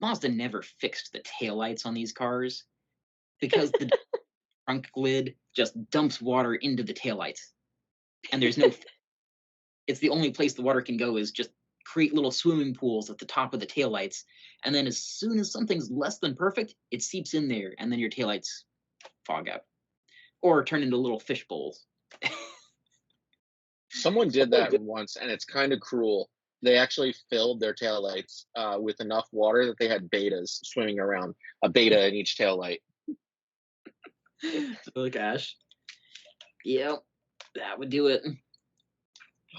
Mazda never fixed the taillights on these cars because the trunk lid just dumps water into the taillights. And there's no, it's the only place the water can go is just create little swimming pools at the top of the taillights. And then as soon as something's less than perfect, it seeps in there and then your taillights fog up or turn into little fish bowls. Someone did that once, and it's kind of cruel. They actually filled their taillights with enough water that they had betas swimming around, a beta in each taillight. Oh gosh. Yep, that would do it.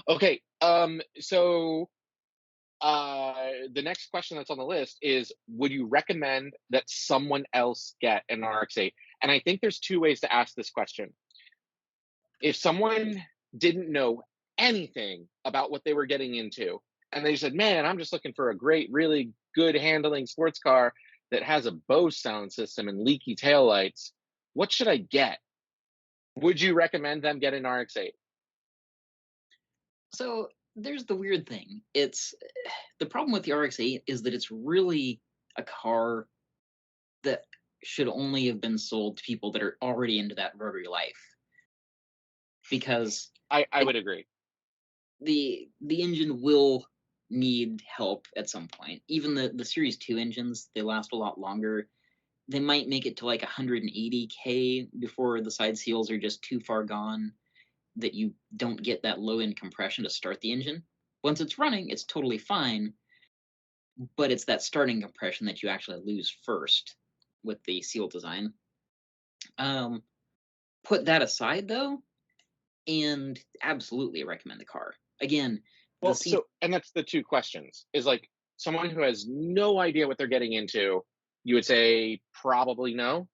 Okay, so the next question that's on the list is, would you recommend that someone else get an RX-8? And I think there's 2 ways to ask this question. If someone didn't know anything about what they were getting into, and they said, man, I'm just looking for a great, really good handling sports car that has a Bose sound system and leaky taillights, what should I get? Would you recommend them get an RX-8? So there's the weird thing. It's the problem with the RX-8 is that it's really a car that should only have been sold to people that are already into that rotary life. Because I would agree. the engine will need help at some point. Even the Series 2 engines, they last a lot longer. They might make it to like 180K before the side seals are just too far gone that you don't get that low end compression to start the engine. Once it's running, it's totally fine, but it's that starting compression that you actually lose first with the seal design. Put that aside though, and absolutely recommend the car. Again, Well, so, and that's the 2 questions, is like, someone who has no idea what they're getting into, you would say probably no.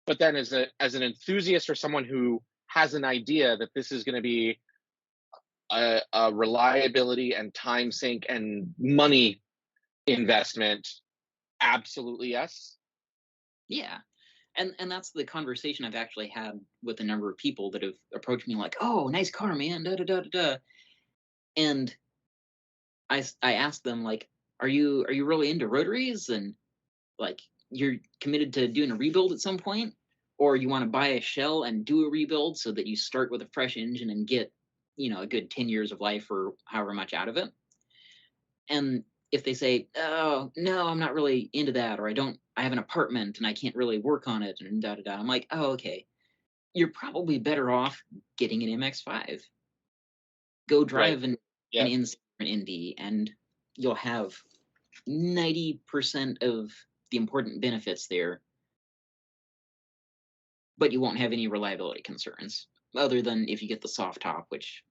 But then as an enthusiast or someone who has an idea that this is going to be a reliability and time sink and money investment, Absolutely yes. Yeah. And that's the conversation I've actually had with a number of people that have approached me like, "Oh, nice car, man, da da da da da." And I asked them like, "Are you really into rotaries and like you're committed to doing a rebuild at some point, or you want to buy a shell and do a rebuild so that you start with a fresh engine and get, a good 10 years of life or however much out of it?" And if they say, "Oh, no, I'm not really into that," or I have an apartment and I can't really work on it and da da da. I'm like, "Oh, okay. You're probably better off getting an MX-5. Go Right. drive an Yep. Indy and you'll have 90% of the important benefits there, but you won't have any reliability concerns other than if you get the soft top, which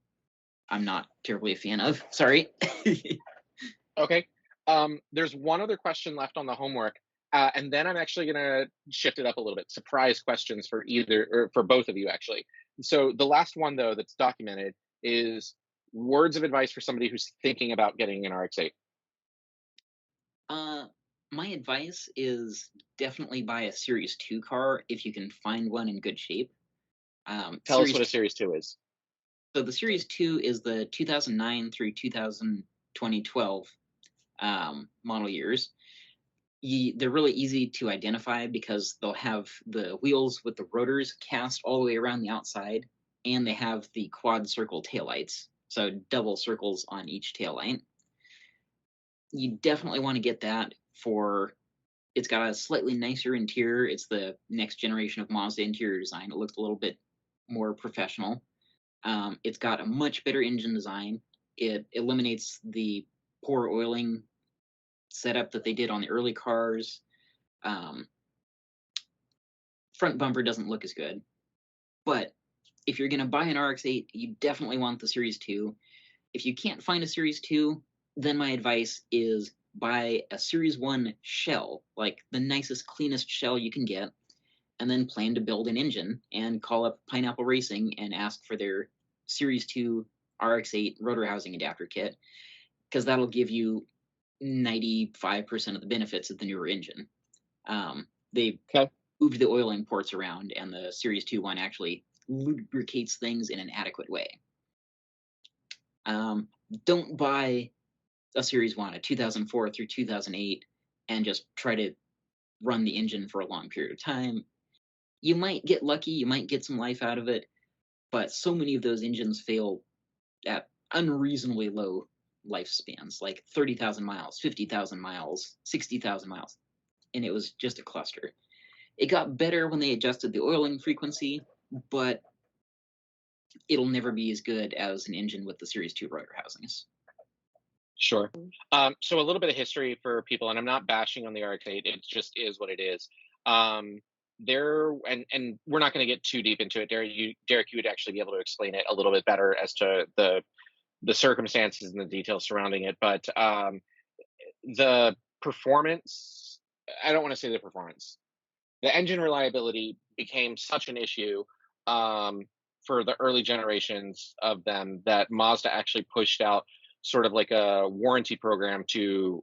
I'm not terribly a fan of. Sorry. Okay. There's one other question left on the homework, and then I'm actually gonna shift it up a little bit. Surprise questions for either or for both of you, actually. So the last one though that's documented is words of advice for somebody who's thinking about getting an RX-8. uh, my advice is definitely buy a Series 2 car if you can find one in good shape. Tell us Series what a Series 2 is. So the Series 2 is the 2009 through 2012 model years. They're really easy to identify because they'll have the wheels with the rotors cast all the way around the outside, and they have the quad circle taillights, so double circles on each taillight. You definitely want to get that for. It's got a slightly nicer interior. It's the next generation of Mazda interior design. It looks a little bit more professional. It's got a much better engine design. It eliminates the poor oiling setup that they did on the early cars. Um, Front bumper doesn't look as good, but if you're going to buy an RX-8, you definitely want the Series 2. If you can't find a Series 2, then my advice is buy a Series 1 shell, like the nicest, cleanest shell you can get, and then plan to build an engine and call up Pineapple Racing and ask for their Series 2 RX-8 rotor housing adapter kit, because that'll give you 95% of the benefits of the newer engine. They Okay. moved the oiling ports around, and the Series 2 one actually lubricates things in an adequate way. Um, don't buy a Series 1, a 2004 through 2008, and just try to run the engine for a long period of time. You might get lucky, you might get some life out of it, but so many of those engines fail at unreasonably low lifespans, like 30,000 miles, 50,000 miles, 60,000 miles. And it was just a cluster. It got better when they adjusted the oiling frequency, but it'll never be as good as an engine with the Series 2 rotor housings. Sure. So a little bit of history for people, and I'm not bashing on the RX-8. It just is what it is. Um, there and we're not going to get too deep into it. Derek, you would actually be able to explain it a little bit better as to the circumstances and the details surrounding it. But the performance, I don't want to say the performance. The engine reliability became such an issue um, for the early generations of them that Mazda actually pushed out sort of like a warranty program to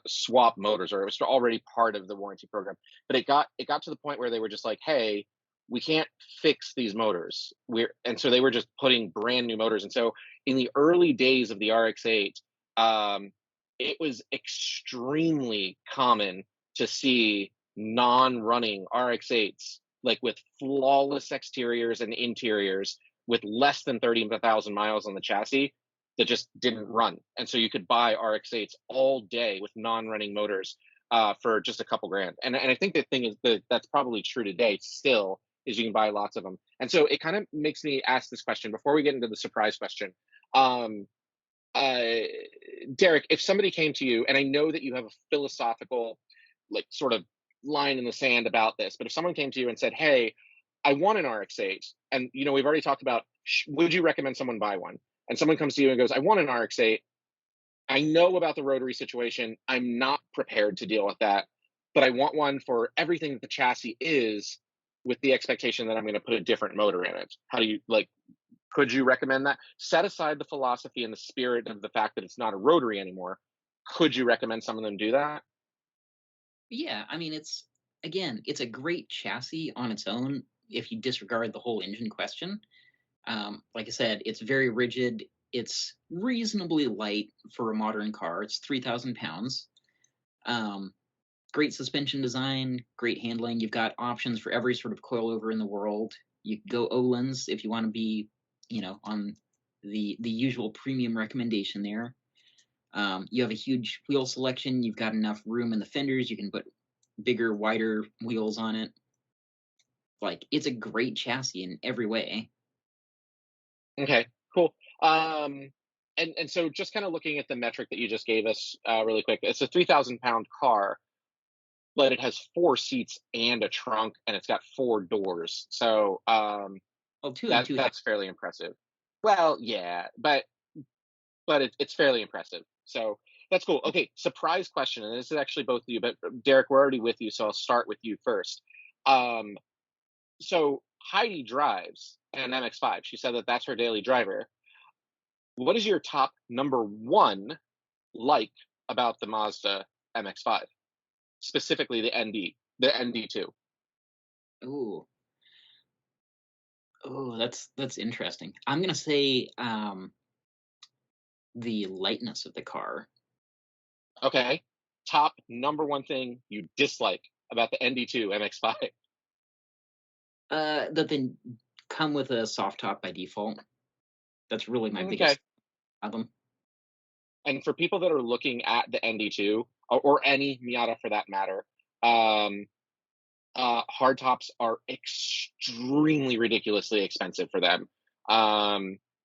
swap motors, or it was already part of the warranty program. But it got to the point where they were just like, "Hey, we can't fix these motors." And so they were just putting brand new motors. And so in the early days of the RX-8, um, it was extremely common to see non-running RX-8s, like with flawless exteriors and interiors, with less than 30,000 miles on the chassis that just didn't run. And so you could buy RX-8s all day with non-running motors for just a couple grand. And I think the thing is that that's probably true today still, is you can buy lots of them. And so it kind of makes me ask this question before we get into the surprise question. Um, uh, Derek, if somebody came to you, and I know that you have a philosophical, like, sort of line in the sand about this, but if someone came to you and said, "Hey, I want an RX-8," and we've already talked about, would you recommend someone buy one? And someone comes to you and goes, "I want an RX-8. I know about the rotary situation. I'm not prepared to deal with that, but I want one for everything that the chassis is, with the expectation that I'm going to put a different motor in it." How do you like? Could you recommend that? Set aside the philosophy and the spirit of the fact that it's not a rotary anymore. Could you recommend some of them do that? Yeah, I mean, it's a great chassis on its own if you disregard the whole engine question. Like I said, it's very rigid. It's reasonably light for a modern car. It's 3,000 pounds. Um, Great suspension design, great handling. You've got options for every sort of coilover in the world. You can go Öhlins if you want to be, on the usual premium recommendation there. You have a huge wheel selection. You've got enough room in the fenders. You can put bigger, wider wheels on it. Like, it's a great chassis in every way. Okay, cool. And so just kind of looking at the metric that you just gave us, really quick, it's a 3,000 pound car, but it has 4 seats and a trunk, and it's got 4 doors. So Well, two and that two half. that's fairly impressive. Well, yeah, but it's fairly impressive. So that's cool. Okay, surprise question, and this is actually both of you, but Derek, we're already with you, so I'll start with you first. Um, so Heidi drives an MX-5. She said that that's her daily driver. What is your top number one like about the Mazda MX-5, specifically the ND2? Ooh, that's interesting. I'm gonna say the lightness of the car. Okay, top number one thing you dislike about the ND2 MX-5. That they come with a soft top by default. That's really my Okay, biggest problem. and for people that are looking at the ND2 or any Miata for that matter, um, hardtops are extremely ridiculously expensive for them.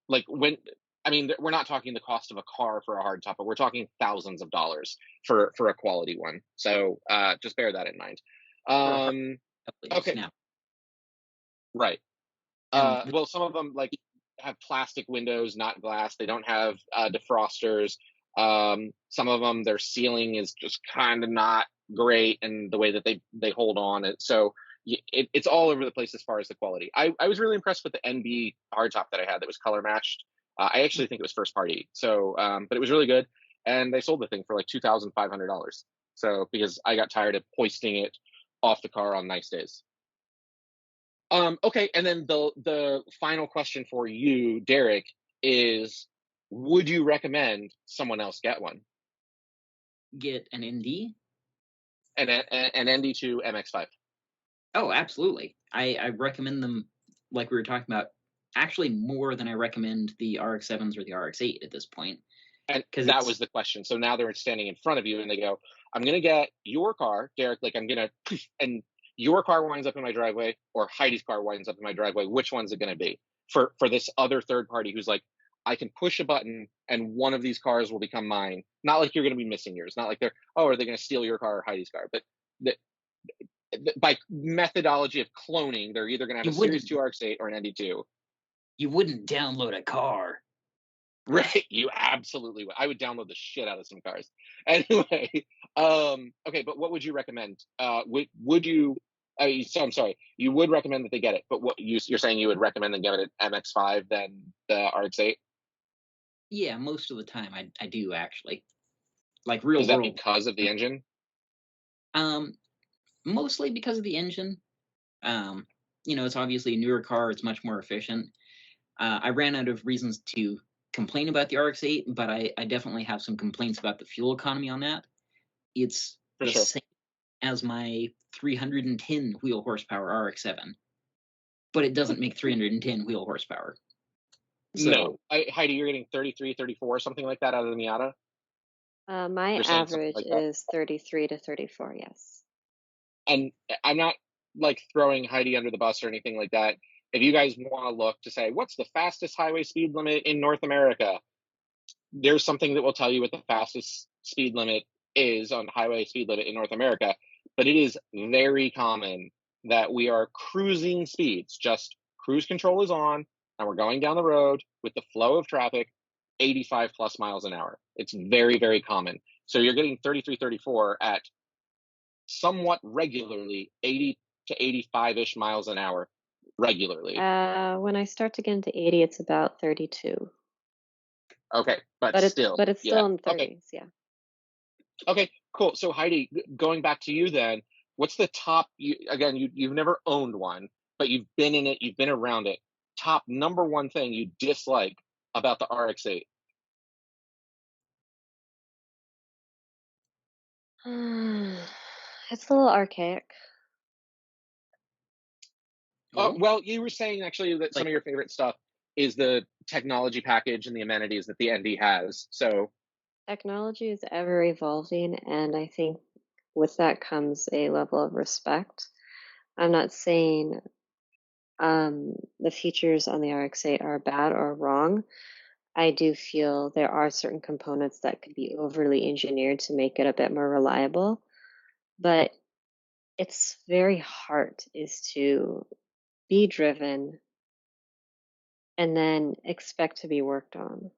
Like when I mean, we're not talking the cost of a car for a hardtop, but we're talking thousands of dollars for a quality one. So just bear that in mind. For a hard Um, okay, snap. right. And Well, some of them like have plastic windows, not glass. They don't have defrosters. Some of them, their ceiling is just kind of not great, and the way that they hold on it. So it's all over the place as far as the quality. I was really impressed with the NB hardtop that I had that was color matched. I actually think it was first party. So, but it was really good, and they sold the thing for like $2,500. So because I got tired of hoisting it off the car on nice days. Okay, and then the final question for you, Derek, is would you recommend someone else get one? get an ND. An ND2 MX-5. Oh, absolutely. I recommend them, like we were talking about, actually more than I recommend the RX-7s or the RX-8 at this point, And because that it's was the question. So now they're standing in front of you and they go, I'm going to get your car, Derek, like I'm going to, and your car winds up in my driveway or Heidi's car winds up in my driveway. Which one's it going to be for this other third party who's like, I can push a button and one of these cars will become mine. Not like you're going to be missing yours. Not like they're, oh, are they going to steal your car or Heidi's car? But the, by methodology of cloning, they're either going to have you a Series wouldn't 2 RX-8 or an ND2. you wouldn't download a car. Right, you absolutely would. I would download the shit out of some cars. Anyway, okay, but what would you recommend? Would you? So I'm sorry, you would recommend that they get it, but you're saying you would recommend them get it at MX-5 than the RX-8? Yeah, most of the time I do actually. Like real Is that world. because of the engine? Um, Mostly because of the engine. Um, it's obviously a newer car. It's much more efficient. I ran out of reasons to complain about the RX-8, but I definitely have some complaints about the fuel economy on that. It's For the sure. same as my 310 wheel horsepower RX-7, but it doesn't make 310 wheel horsepower. So No, Heidi, you're getting 33, 34, something like that out of the Miata. My You're saying something average like that. is 33 to 34, yes. And I'm not like throwing Heidi under the bus or anything like that. If you guys want to look to say what's the fastest highway speed limit in North America, there's something that will tell you what the fastest speed limit is on highway speed limit in North America. But it is very common that we are cruising speeds, just cruise control is on, and we're going down the road with the flow of traffic, 85 plus miles an hour. It's very, very common. So you're getting 33, 34 at somewhat regularly 80 to 85-ish miles an hour regularly. When I start to get into 80, it's about 32. Okay, but But still, it's yeah. still in the Okay, 30s, yeah. okay, Cool. So Heidi, going back to you then, what's the top? Again, you've never owned one, but you've been in it, you've been around it. Top number one thing you dislike about the RX-8? It's a little archaic. Oh, Well, you were saying actually that some like of your favorite stuff is the technology package and the amenities that the ND has. So, Technology is ever evolving, and I think with that comes a level of respect. I'm not saying the features on the RX-8 are bad or wrong. I do feel there are certain components that could be overly engineered to make it a bit more reliable, but its very heart is to be driven and then expect to be worked on.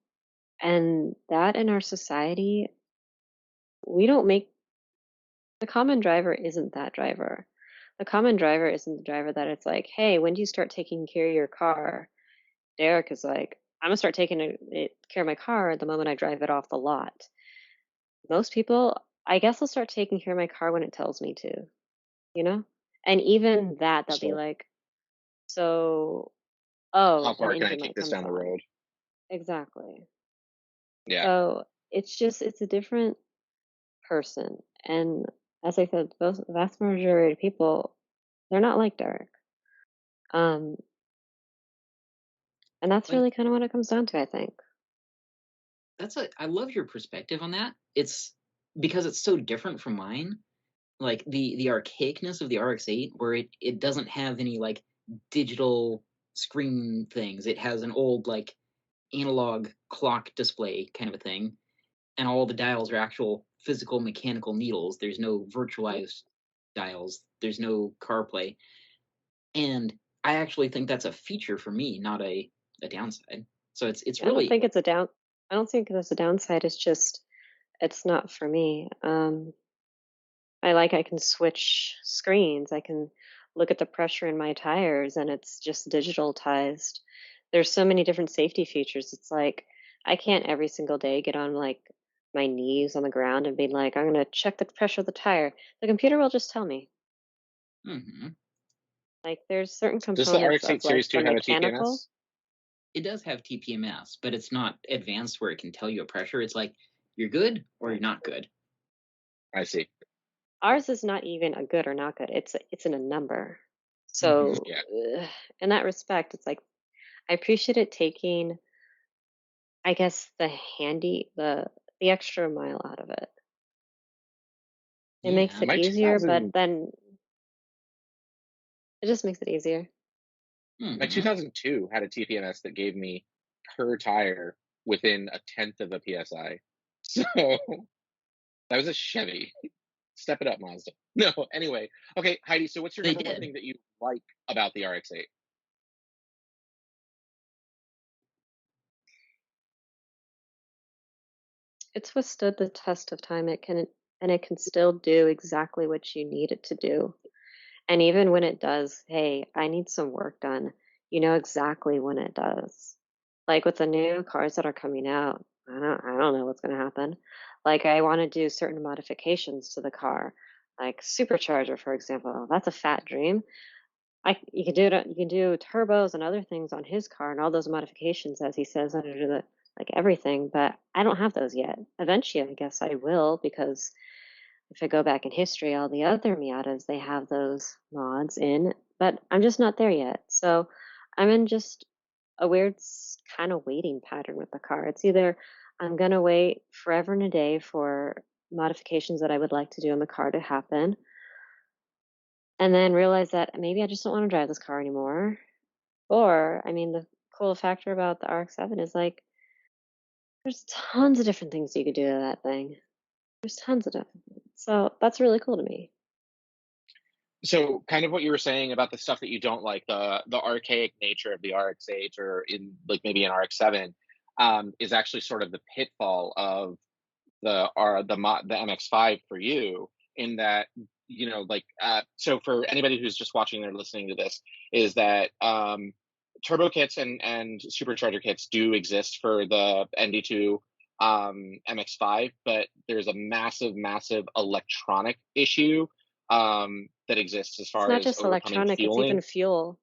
And that in our society, we don't make the common driver isn't that driver. The common driver isn't the driver that it's like, hey, when do you start taking care of your car? Derek is like, I'm gonna start taking care of my car the moment I drive it off the lot. Most people, I guess, will start taking care of my car when it tells me to, you know? And even that, they'll be so like, so, oh, how an far can I engine kick light this comes down the on. road? Exactly. Yeah. So it's a different person. And as I said, the vast majority of people, they're not like Derek. Um, and that's like really kind of what it comes down to, I think. I love your perspective on that. It's because it's so different from mine. Like the archaicness of the RX-8, where it doesn't have any like digital screen things. It has an old like analog clock display kind of a thing, and all the dials are actual physical mechanical needles. There's no virtualized dials. There's no CarPlay, and I actually think that's a feature for me, not a downside. So it's I don't really think it's a down. I don't think there's a downside. It's just it's not for me. I can switch screens. I can look at the pressure in my tires, and it's just digitalized. There's so many different safety features. It's like I can't every single day get on like my knees on the ground and be like, I'm gonna check the pressure of the tire. The computer will just tell me. mhm. Like there's certain Does the components of RX-8 like Series the 2 have a mechanical. TPMS? It does have TPMS, but it's not advanced where it can tell you a pressure. It's like you're good or you're Right. not good. I see. Ours is not even a good or not good. It's in a number. Hmm. So Yeah. in that respect, it's like I appreciate it taking, I guess, the extra mile out of it. It makes Yeah. it My easier, but 2000 then it just makes it easier. my Hmm. 2002 had a TPMS that gave me per tire within a tenth of a PSI. So that was a Chevy. Step it up, Mazda. No, anyway. Okay, Heidi, so what's your They number one did. thing that you like about the RX-8? It's withstood the test of time. It can still do exactly what you need it to do. And even when it does, hey, I need some work done, you know exactly when it does. Like with the new cars that are coming out, I don't know what's going to happen. Like I want to do certain modifications to the car, like supercharger, for example. That's a fat dream. You can do it. You can do turbos and other things on his car and all those modifications, as he says under the like everything. But I don't have those yet. Eventually, I guess I will because if I go back in history, all the other Miatas, they have those mods in, but I'm just not there yet. So I'm in just a weird kind of waiting pattern with the car. It's either I'm going to wait forever and a day for modifications that I would like to do in the car to happen, and then realize that maybe I just don't want to drive this car anymore. Or, I mean, the cool factor about the RX-7 is like, there's tons of different things you could do to that thing. There's tons of different things. So that's really cool to me. So kind of what you were saying about the stuff that you don't like, the archaic nature of the RX-8 or in like maybe an RX-7, is actually sort of the pitfall of the MX-5 for you in that like so for anybody who's just watching or listening to this is that turbo kits and supercharger kits do exist for the ND2 MX-5, but there's a massive, massive electronic issue that exists as It's far not as just overcoming electronic, it's fueling. even fuel,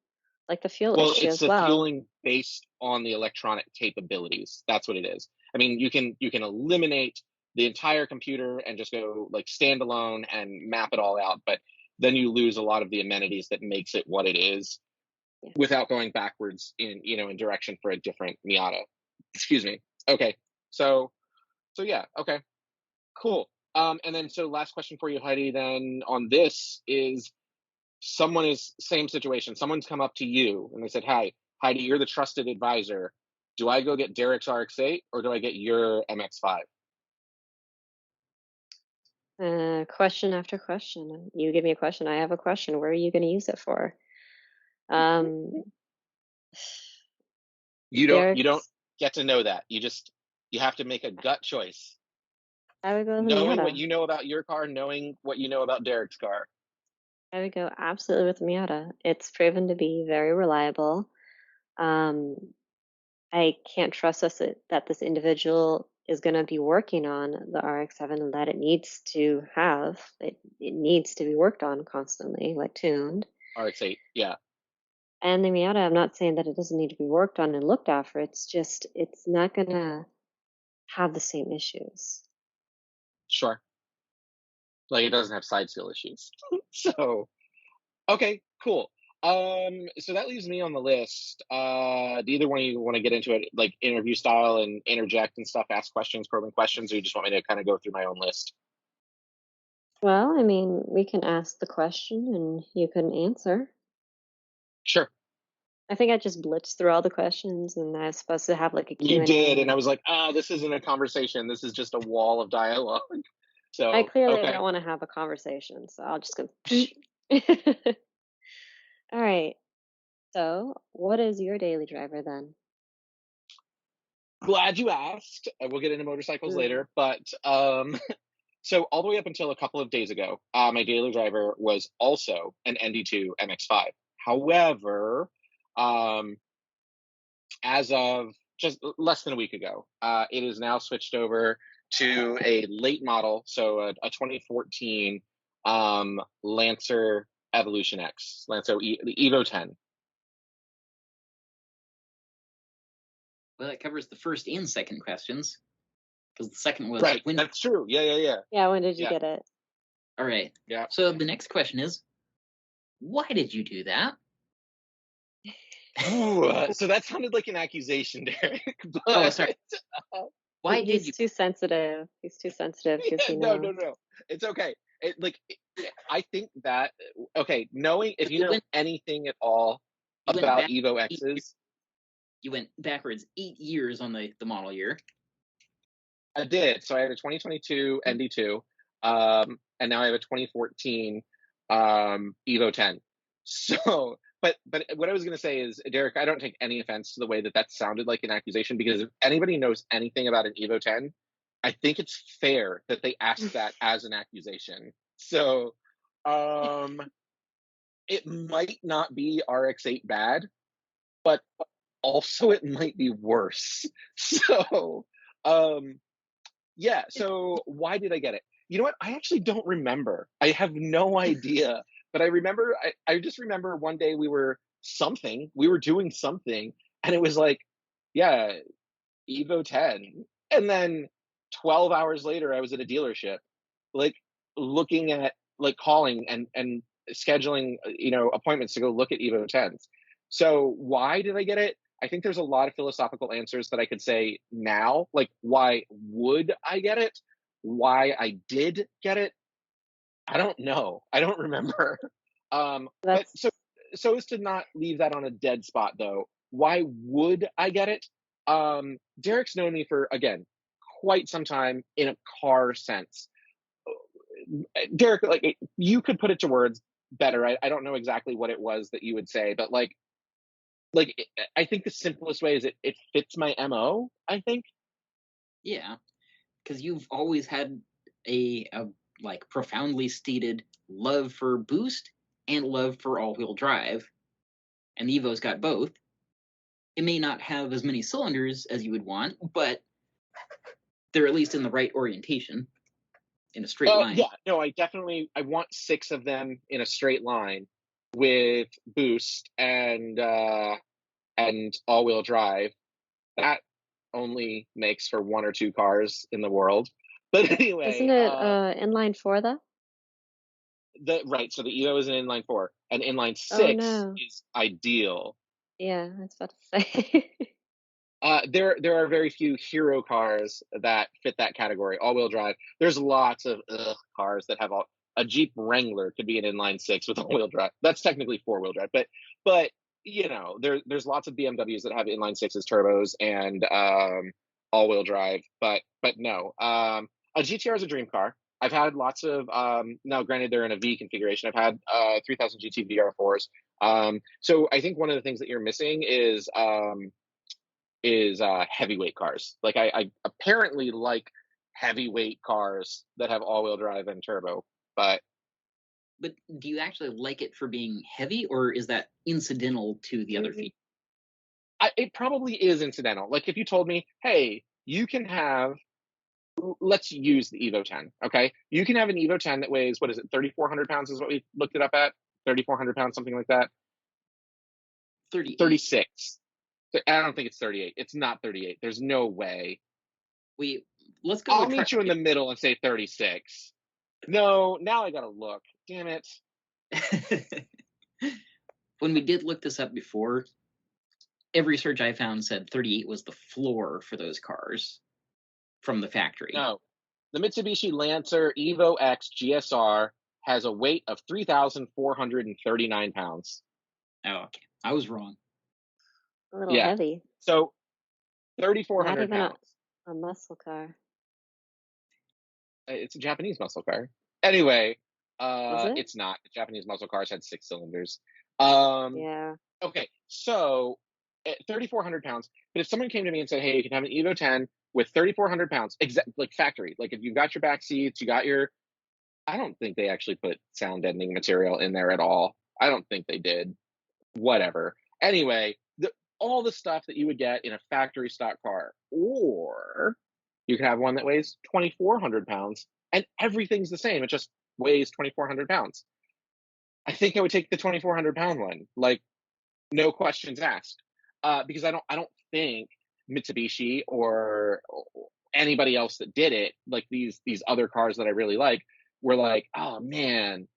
like the fuel Well, issue it's as the well. fueling based on the electronic capabilities. That's what it is. I mean, you can eliminate the entire computer and just go like standalone and map it all out, but then you lose a lot of the amenities that makes it what it is Yeah. without going backwards in direction for a different Miata. Excuse me. Okay. So yeah, okay. Cool. And then so last question for you, Heidi, then on this is someone is same situation. Someone's come up to you and they said, "Hi, Heidi, you're the trusted advisor. Do I go get Derek's RX-8 or do I get your MX-5?" Question after question. You give me a question, I have a question. Where are you going to use it for? Um, You don't Derek's, get to know that. You have to make a gut choice. I would go with the Knowing what Miata. you know about your car, knowing what you know about Derek's car. I would go absolutely with the Miata. It's proven to be very reliable. Um, I can't trust that this individual is going to be working on the RX-7 and that it needs to have. It needs to be worked on constantly, like tuned. RX-8, yeah, And the Miata, I'm not saying that it doesn't need to be worked on and looked after. It's just, it's not going to have the same issues. sure. Like it doesn't have side seal issues. So okay, cool. So that leaves me on the list. Do either one of you want to get into it, like interview style and interject and stuff, ask questions, probing questions, or you just want me to kind of go through my own list? Well, I mean, we can ask the question and you can answer. Sure. I think I just blitzed through all the questions and I was supposed to have like a You Q&A. did, and I was like, this isn't a conversation. This is just a wall of dialogue. I So, clearly okay. don't want to have a conversation, so I'll just go. All right. So, what is your daily driver then? Glad you asked. We'll get into motorcycles Mm. later, but so all the way up until a couple of days ago, my daily driver was also an ND2 MX-5. However, um, as of just less than a week ago, it is now switched over to a late model, so a 2014 Lancer Evolution X, the Evo 10. Well, that covers the first and second questions, because the second was Right, when. that's true. Yeah. Yeah, when did you Yeah. get it? All right. Yeah. So the next question is, why did you do that? Ooh, so that sounded like an accusation, Derek. But, Oh, sorry. Why did He's you? too sensitive. He's too sensitive because he no, knows. it's okay. I think that okay, knowing if you You know went. anything at all You went about back. Evo X's, You went backwards 8 years on the model year. I did. So I had a 2022 ND2, and now I have a 2014 Evo 10. So, but what I was going to say is, Derek, I don't take any offense to the way that that sounded like an accusation, because if anybody knows anything about an Evo 10, I think it's fair that they ask that as an accusation. So, it might not be RX-8 bad, but also it might be worse. So, yeah. So why did I get it? You know what? I actually don't remember. I have no idea. But I remember, I just remember one day we were doing something, and it was like, yeah, Evo 10. And then 12 hours later, I was at a dealership, like looking at, like calling and scheduling, appointments to go look at Evo 10s. So why did I get it? I think there's a lot of philosophical answers that I could say now. Like, why would I get it? Why I did get it? I don't know. I don't remember. But That's so as to not leave that on a dead spot, though, why would I get it? Derek's known me for, again, quite some time in a car sense. Derek, like, you could put it to words better. I don't know exactly what it was that you would say, but like I think the simplest way is it fits my MO, I think. Yeah, because you've always had a like profoundly stated love for boost and love for all-wheel drive, and the Evo's got both. It may not have as many cylinders as you would want, but they're at least in the right orientation, in a straight line. Yeah, no, I want 6 of them in a straight line with boost and all-wheel drive. That only makes for 1 or 2 cars in the world. But Isn't anyway, it inline 4 though? so the Evo is an inline 4, and inline Oh 6 no. is ideal. Yeah, I was about to say. There are very few hero cars that fit that category, all-wheel drive. There's lots of cars that have a Jeep Wrangler could be an inline 6 with all-wheel drive. That's technically 4-wheel drive, but you know, there's lots of BMWs that have inline 6s turbos and all-wheel drive, but no. A GTR is a dream car. I've had lots of now granted they're in a V configuration. I've had 3000 GT VR4s. So I think one of the things that you're missing is heavyweight cars. Like I apparently like heavyweight cars that have all-wheel drive and turbo, but do you actually like it for being heavy, or is that incidental to the other features? It probably is incidental. Like if you told me, hey, you can have, let's use the Evo 10, okay? You can have an Evo 10 that weighs, what is it, 3,400 pounds is what we looked it up at? 3,400 pounds, something like that? 36. I don't think it's 38. It's not 38. There's no way. Let's go. I'll meet you in the middle and say 36. No, now I gotta look. Damn it. When we did look this up before, every search I found said 38 was the floor for those cars from the factory. No. The Mitsubishi Lancer Evo X GSR has a weight of 3,439 pounds. Oh, okay. I was wrong. A little heavy. So 3,400 Not even pounds. a muscle car. It's a Japanese muscle car. Anyway, Is it? it's not. The Japanese muscle cars had 6 cylinders. Yeah. Okay, so at 3,400 pounds. But if someone came to me and said, "Hey, you can have an Evo 10 with 3,400 pounds, like factory, like if you've got your back seats, you got your," I don't think they actually put sound deadening material in there at all. I don't think they did. Whatever. Anyway, all the stuff that you would get in a factory stock car, or you can have one that weighs 2,400 pounds and everything's the same. It just weighs 2,400 pounds. I think I would take the 2,400 pound one, like no questions asked, because I don't think Mitsubishi or anybody else that did it, like these other cars that I really like, were like, oh man,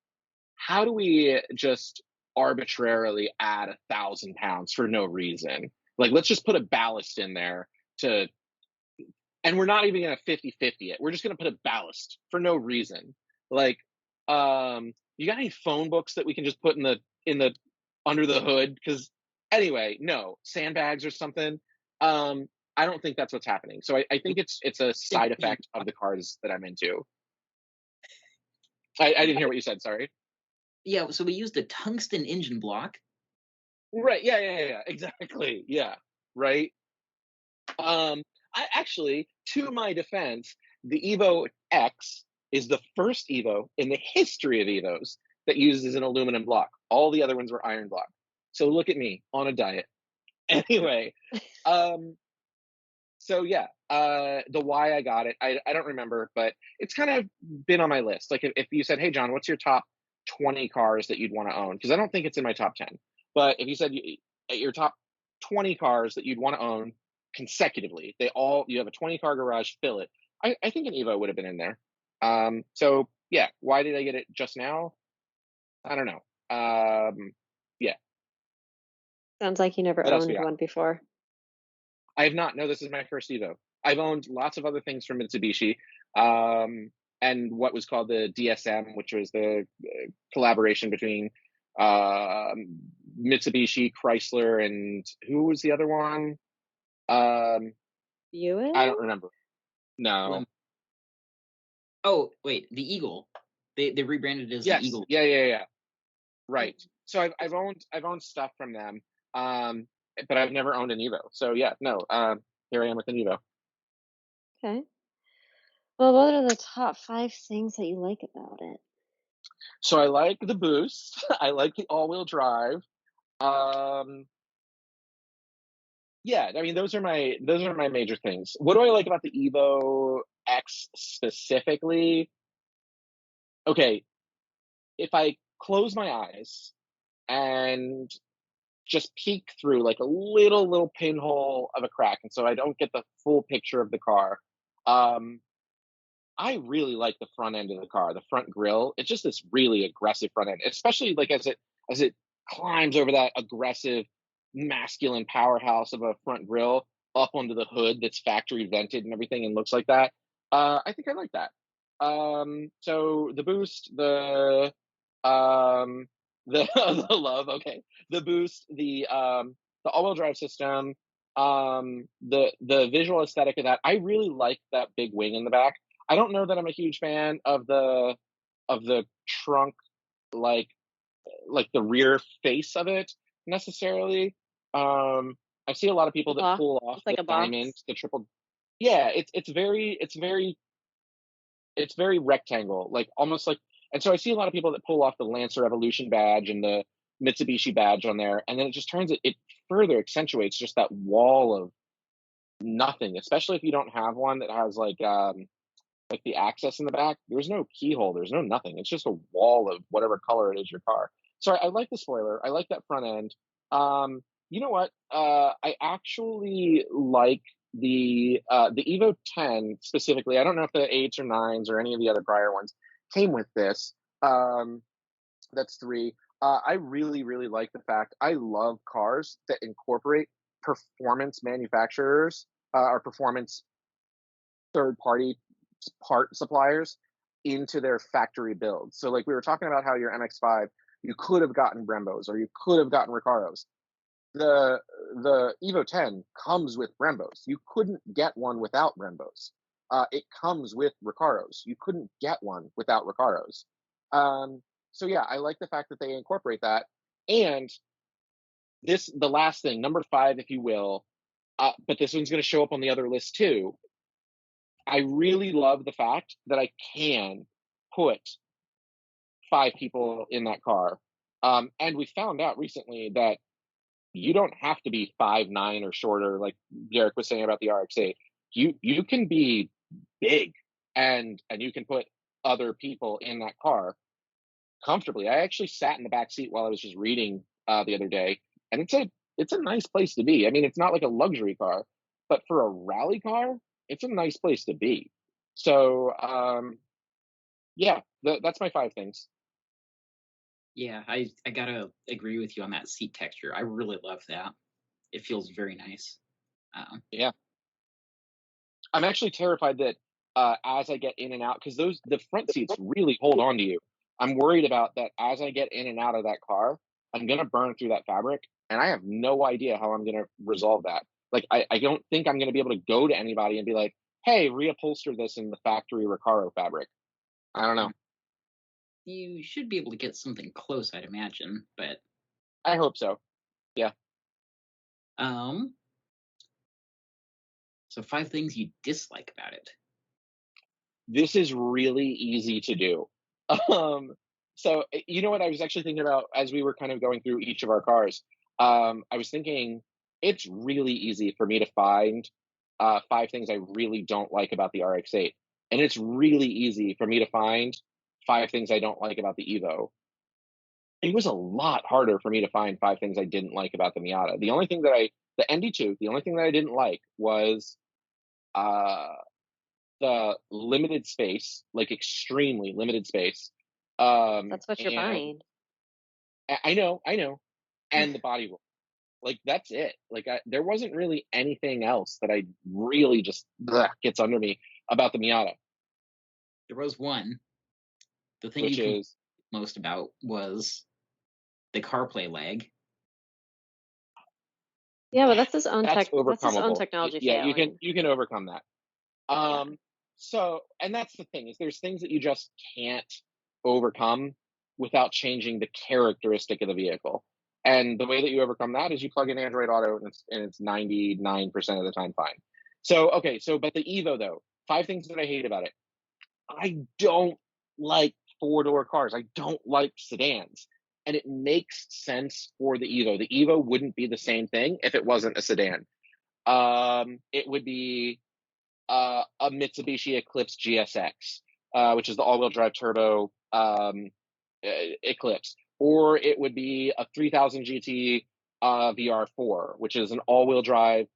how do we just arbitrarily add 1,000 pounds for no reason? Like, let's just put a ballast in there and we're not even going to 50-50 it. We're just going to put a ballast for no reason. Like, you got any phone books that we can just put in the under the hood? Because anyway, no, sandbags or something. I don't think that's what's happening. So I think it's a side effect of the cars that I'm into. I didn't hear what you said. Sorry. Yeah, so we used a tungsten engine block. Right. Yeah. Exactly. Yeah. Right. I actually, to my defense, the Evo X is the first Evo in the history of Evos that uses an aluminum block. All the other ones were iron block. So look at me on a diet. Anyway, so yeah, the why I got it, I don't remember, but it's kind of been on my list. Like if you said, hey, John, what's your top 20 cars that you'd want to own? Because I don't think it's in my top 10. But if you said your top 20 cars that you'd want to own consecutively, you have a 20 car garage, fill it. I think an Evo would have been in there. So yeah, why did I get it just now? I don't know. Yeah. Sounds like you never What else we owned got? one before. I have not. No, this is my first Evo. I've owned lots of other things from Mitsubishi, and what was called the DSM, which was the collaboration between Mitsubishi, Chrysler, and who was the other one? Buick? I don't remember. No. Oh, wait, the Eagle. They rebranded it as Yes. the Eagle. Yeah. Right. So I've owned stuff from them, but I've never owned an Evo. So yeah, no. Here I am with an Evo. Okay. Well, what are the top 5 things that you like about it? So I like the boost. I like the all-wheel drive. Yeah, I mean those are my major things. What do I like about the Evo X specifically, okay, if I close my eyes and just peek through like a little pinhole of a crack, and so I don't get the full picture of the car, um, I really like the front end of the car, the front grille. It's just this really aggressive front end, especially like as it climbs over that aggressive masculine powerhouse of a front grille up onto the hood that's factory vented and everything and looks like that. I think I like that. So the boost, um, the the love, okay, the boost, the all-wheel drive system, the visual aesthetic of that. I really like that big wing in the back. I don't know that I'm a huge fan of the trunk, like the rear face of it necessarily. Um, I see a lot of people that Box. pull off It's like the a box. diamond, the triple. Yeah, it's very rectangle, like almost like. And so I see a lot of people that pull off the Lancer Evolution badge and the Mitsubishi badge on there, and then it just turns it further accentuates just that wall of nothing, especially if you don't have one that has like the access in the back. There's no keyhole, there's no nothing. It's just a wall of whatever color it is your car. So I like the spoiler. I like that front end. You know what? I actually like the Evo 10 specifically. I don't know if the 8s or 9s or any of the other prior ones came with this. That's 3. I really like the fact I love cars that incorporate performance manufacturers or performance third party part suppliers into their factory builds. So like we were talking about how your MX-5, you could have gotten Brembos or you could have gotten Recaros. The Evo 10 comes with Brembos. You couldn't get one without Brembos. It comes with Recaros. You couldn't get one without Recaros. So yeah, I like the fact that they incorporate that. And the last thing, number 5, if you will, but this one's going to show up on the other list too. I really love the fact that I can put 5 people in that car. And we found out recently that you don't have to be 5'9" or shorter, like Derek was saying about the RX-8. You can be big and you can put other people in that car comfortably. I actually sat in the back seat while I was just reading the other day, and it's a nice place to be. I mean, it's not like a luxury car, but for a rally car, it's a nice place to be. So yeah, that's my 5 things. Yeah, I gotta agree with you on that seat texture. I really love that. It feels very nice. Yeah, I'm actually terrified that as I get in and out, because the front seats really hold on to you. I'm worried about that as I get in and out of that car, I'm gonna burn through that fabric, and I have no idea how I'm gonna resolve that. Like, I don't think I'm gonna be able to go to anybody and be like, "Hey, reupholster this in the factory Recaro fabric." I don't know. You should be able to get something close, I'd imagine. But I hope so. Yeah. So 5 things you dislike about it. This is really easy to do. So you know what I was actually thinking about as we were kind of going through each of our cars. I was thinking it's really easy for me to find 5 things I really don't like about the RX-8, and it's really easy for me to find 5 things I don't like about the Evo. It was a lot harder for me to find 5 things I didn't like about the Miata. The ND2, the only thing that I didn't like was uh, the limited space, like extremely limited space. That's what you're And buying. I know, and the body roll. Like that's it. Like there wasn't really anything else that I really just gets under me about the Miata, There was one. The thing you which complained is most about was the CarPlay lag. Yeah, but that's his own that's overcomeable. technology Yeah, failing. you can overcome that. Yeah. So, and that's the thing is there's things that you just can't overcome without changing the characteristic of the vehicle. And the way that you overcome that is you plug in Android Auto and it's 99% of the time fine. So, okay, but the Evo though, 5 things that I hate about it. I don't like 4-door cars. I don't like sedans. And it makes sense for the Evo. The Evo wouldn't be the same thing if it wasn't a sedan. It would be a Mitsubishi Eclipse GSX, which is the all-wheel drive turbo Eclipse, or it would be a 3000 GT VR4, which is an all-wheel drive.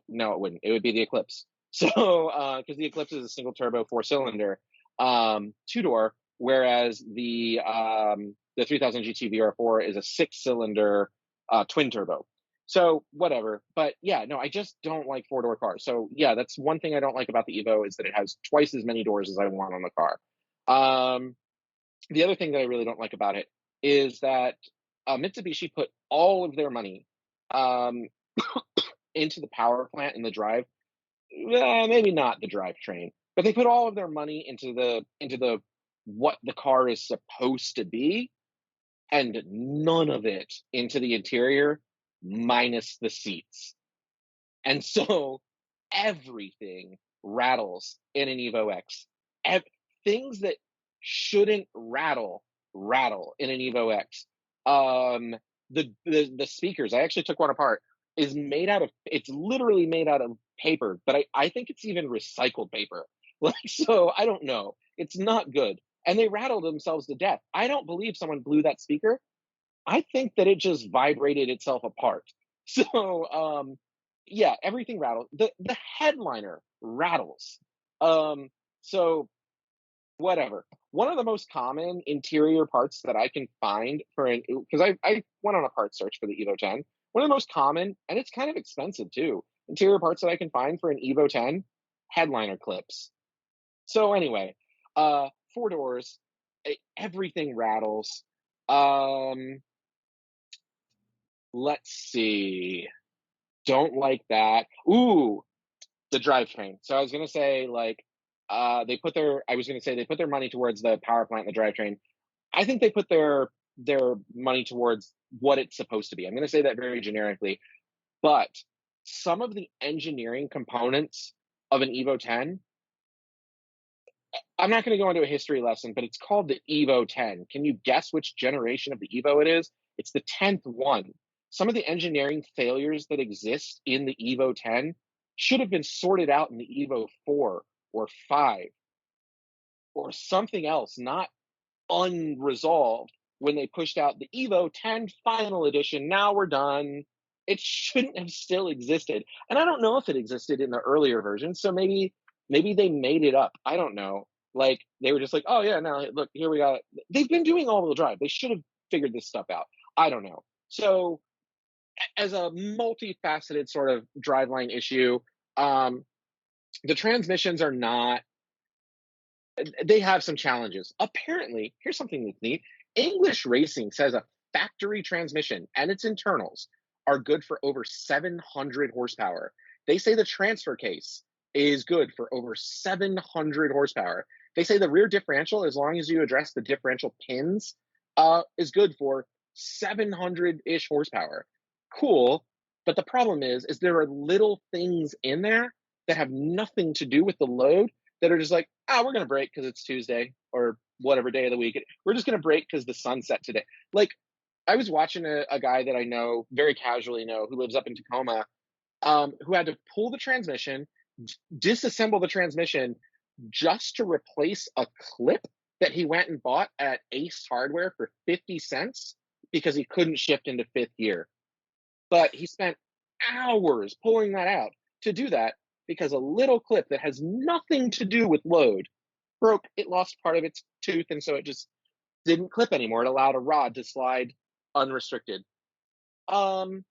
No, it wouldn't. It would be the Eclipse. So, because the Eclipse is a single turbo 4-cylinder two-door, whereas the 3000 GT VR4 is a 6-cylinder twin turbo. So whatever, but yeah, no, I just don't like 4-door cars. So yeah, that's one thing I don't like about the Evo is that it has twice as many doors as I want on the car. The other thing that I really don't like about it is that Mitsubishi put all of their money into the power plant and the drive. Maybe not the drivetrain, but they put all of their money into the what the car is supposed to be, and none of it into the interior, minus the seats. And so everything rattles in an Evo X. Things that shouldn't rattle in an Evo X. The speakers, I actually took one apart, it's literally made out of paper, but I think it's even recycled paper. Like, so I don't know. It's not good. And they rattled themselves to death. I don't believe someone blew that speaker. I think that it just vibrated itself apart. So, yeah, everything rattles. The headliner rattles. So whatever. One of the most common interior parts that I can find because I went on a part search for the Evo 10. One of the most common, and it's kind of expensive too, interior parts that I can find for an Evo 10, headliner clips. So anyway, 4 doors, everything rattles. Let's see. Don't like that. Ooh, the drivetrain. So I was gonna say they put their money towards the power plant and the drivetrain. I think they put their money towards what it's supposed to be. I'm gonna say that very generically, but some of the engineering components of an Evo 10, I'm not going to go into a history lesson, but it's called the Evo 10. Can you guess which generation of the Evo it is? It's the 10th one. Some of the engineering failures that exist in the Evo 10 should have been sorted out in the Evo 4 or 5 or something else, not unresolved when they pushed out the Evo 10 final edition. Now we're done. It shouldn't have still existed. And I don't know if it existed in the earlier version. So maybe they made it up. I don't know. Like, they were just like, oh yeah, no, look, here we got it. They've been doing all-wheel drive. They should have figured this stuff out. I don't know. So as a multifaceted sort of driveline issue, the transmissions are not, they have some challenges. Apparently, here's something that's neat. English Racing says a factory transmission and its internals are good for over 700 horsepower. They say the transfer case is good for over 700 horsepower. They say the rear differential, as long as you address the differential pins, is good for 700-ish horsepower. Cool, but the problem is there are little things in there that have nothing to do with the load that are just like, we're going to brake because it's Tuesday or whatever day of the week. We're just going to brake because the sun set today. Like, I was watching a guy that I know, very casually know, who lives up in Tacoma, who had to pull the transmission, disassemble the transmission just to replace a clip that he went and bought at Ace Hardware for 50 cents because he couldn't shift into 5th gear. But he spent hours pulling that out to do that because a little clip that has nothing to do with load broke. It lost part of its tooth, and so it just didn't clip anymore. It allowed a rod to slide unrestricted. I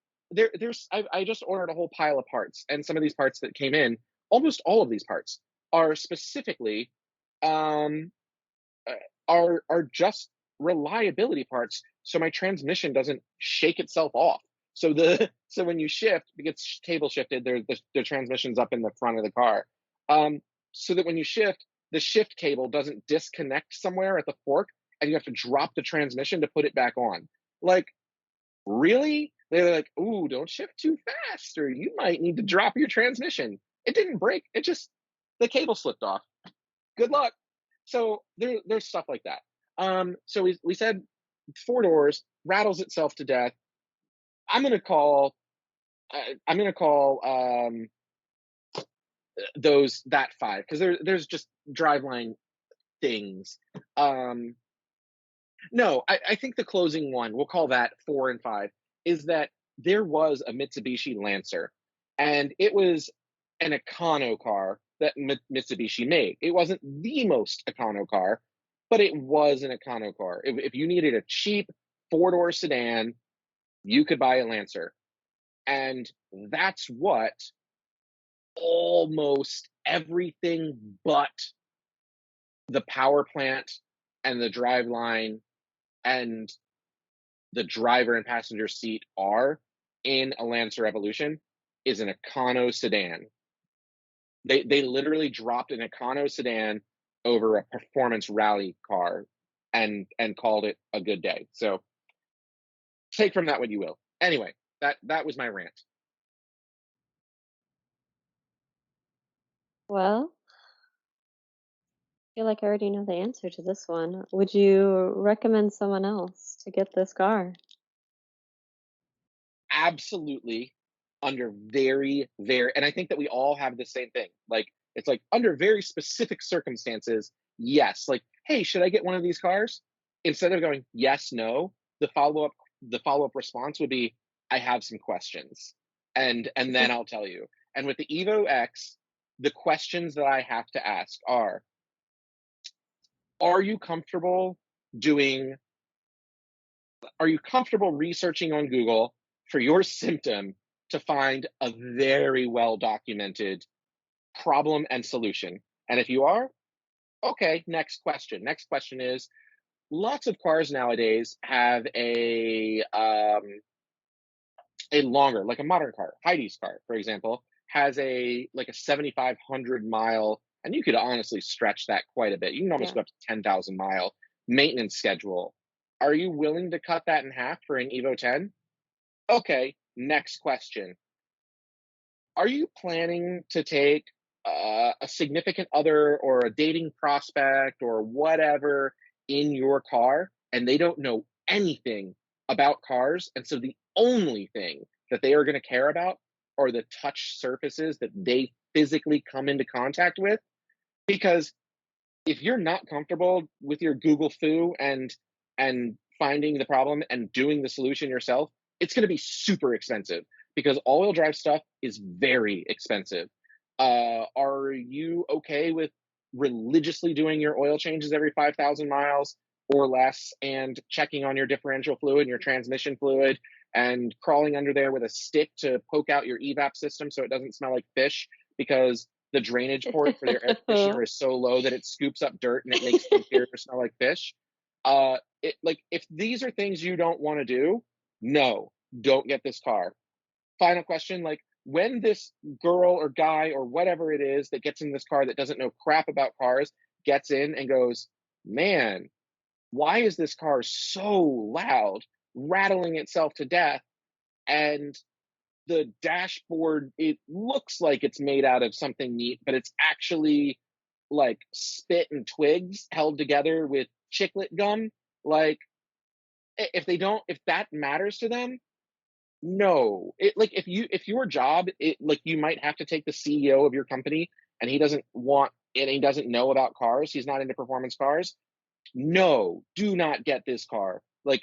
just ordered a whole pile of parts, and some of these parts that came in, almost all of these parts are specifically are just reliability parts, so my transmission doesn't shake itself off. So when you shift, it gets table shifted. The transmission's up in the front of the car, so that when you shift, the shift cable doesn't disconnect somewhere at the fork, and you have to drop the transmission to put it back on. Like, really? They're like, ooh, don't shift too fast, or you might need to drop your transmission. It didn't break. It just, the cable slipped off. Good luck. So there's stuff like that. So we said 4 doors, rattles itself to death. I'm gonna call that five, because there's just driveline things. Um, no, I think the closing one, we'll call that 4 and 5, is that there was a Mitsubishi Lancer, and it was an econo car that Mitsubishi made. It wasn't the most econo car, but it was an econo car. If you needed a cheap four-door sedan, you could buy a Lancer. And that's what almost everything but the power plant and the driveline and the driver and passenger seat are in a Lancer Evolution is an econo sedan. They literally dropped an econo sedan over a performance rally car and called it a good day. So take from that what you will. Anyway, that was my rant. Well, I feel like I already know the answer to this one. Would you recommend someone else to get this car? Absolutely, under very, very, and I think that we all have the same thing. Like, it's like under very specific circumstances, yes. Like, hey, should I get one of these cars? Instead of going yes, no, the follow up response would be, I have some questions, and then I'll tell you. And with the Evo X, the questions that I have to ask are you comfortable doing are you comfortable researching on Google for your symptom to find a very well documented problem and solution? And if you are, okay, next question. Next question is, lots of cars nowadays have a longer, like a modern car. Heidi's car, for example, has a 7,500 mile, and you could honestly stretch that quite a bit. You can almost Yeah. go up to 10,000 mile maintenance schedule. Are you willing to cut that in half for an Evo 10? Okay, next question. Are you planning to take a significant other or a dating prospect or whatever in your car, and they don't know anything about cars? And so the only thing that they are going to care about are the touch surfaces that they physically come into contact with? Because if you're not comfortable with your Google foo and finding the problem and doing the solution yourself, it's going to be super expensive because all-wheel drive stuff is very expensive. Are you okay with religiously doing your oil changes every 5,000 miles or less and checking on your differential fluid and your transmission fluid and crawling under there with a stick to poke out your evap system so it doesn't smell like fish because the drainage port for your air conditioner is so low that it scoops up dirt and it makes the interior smell like fish? If these are things you don't want to do, no, don't get this car. Final question, like, when this girl or guy or whatever it is that gets in this car that doesn't know crap about cars gets in and goes, man, why is this car so loud, rattling itself to death? And the dashboard, it looks like it's made out of something neat, but it's actually like spit and twigs held together with chiclet gum. Like, if that matters to them, no. If your job, you might have to take the CEO of your company and he doesn't want and he doesn't know about cars, he's not into performance cars. No, do not get this car. Like,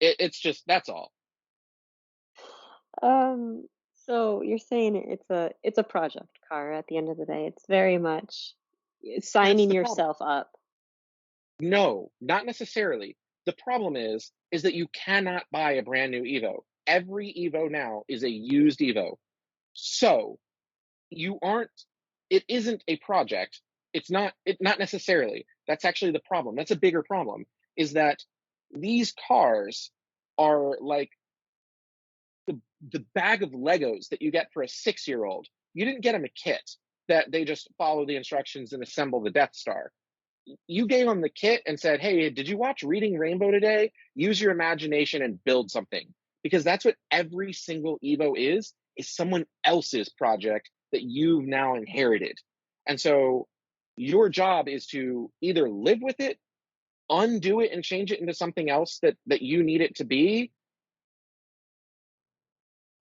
it's just, that's all. So you're saying it's a project car at the end of the day. It's very much signing the problem. yourself up. No, not necessarily. The problem is that you cannot buy a brand new Evo. Every Evo now is a used Evo. So you aren't, it isn't a project. Not necessarily. That's actually the problem. That's a bigger problem, is that these cars are like the bag of Legos that you get for a 6-year-old. You didn't get them a kit that they just follow the instructions and assemble the Death Star. You gave them the kit and said, hey, did you watch Reading Rainbow today? Use your imagination and build something. Because that's what every single Evo is someone else's project that you've now inherited. And so your job is to either live with it, undo it, and change it into something else that you need it to be.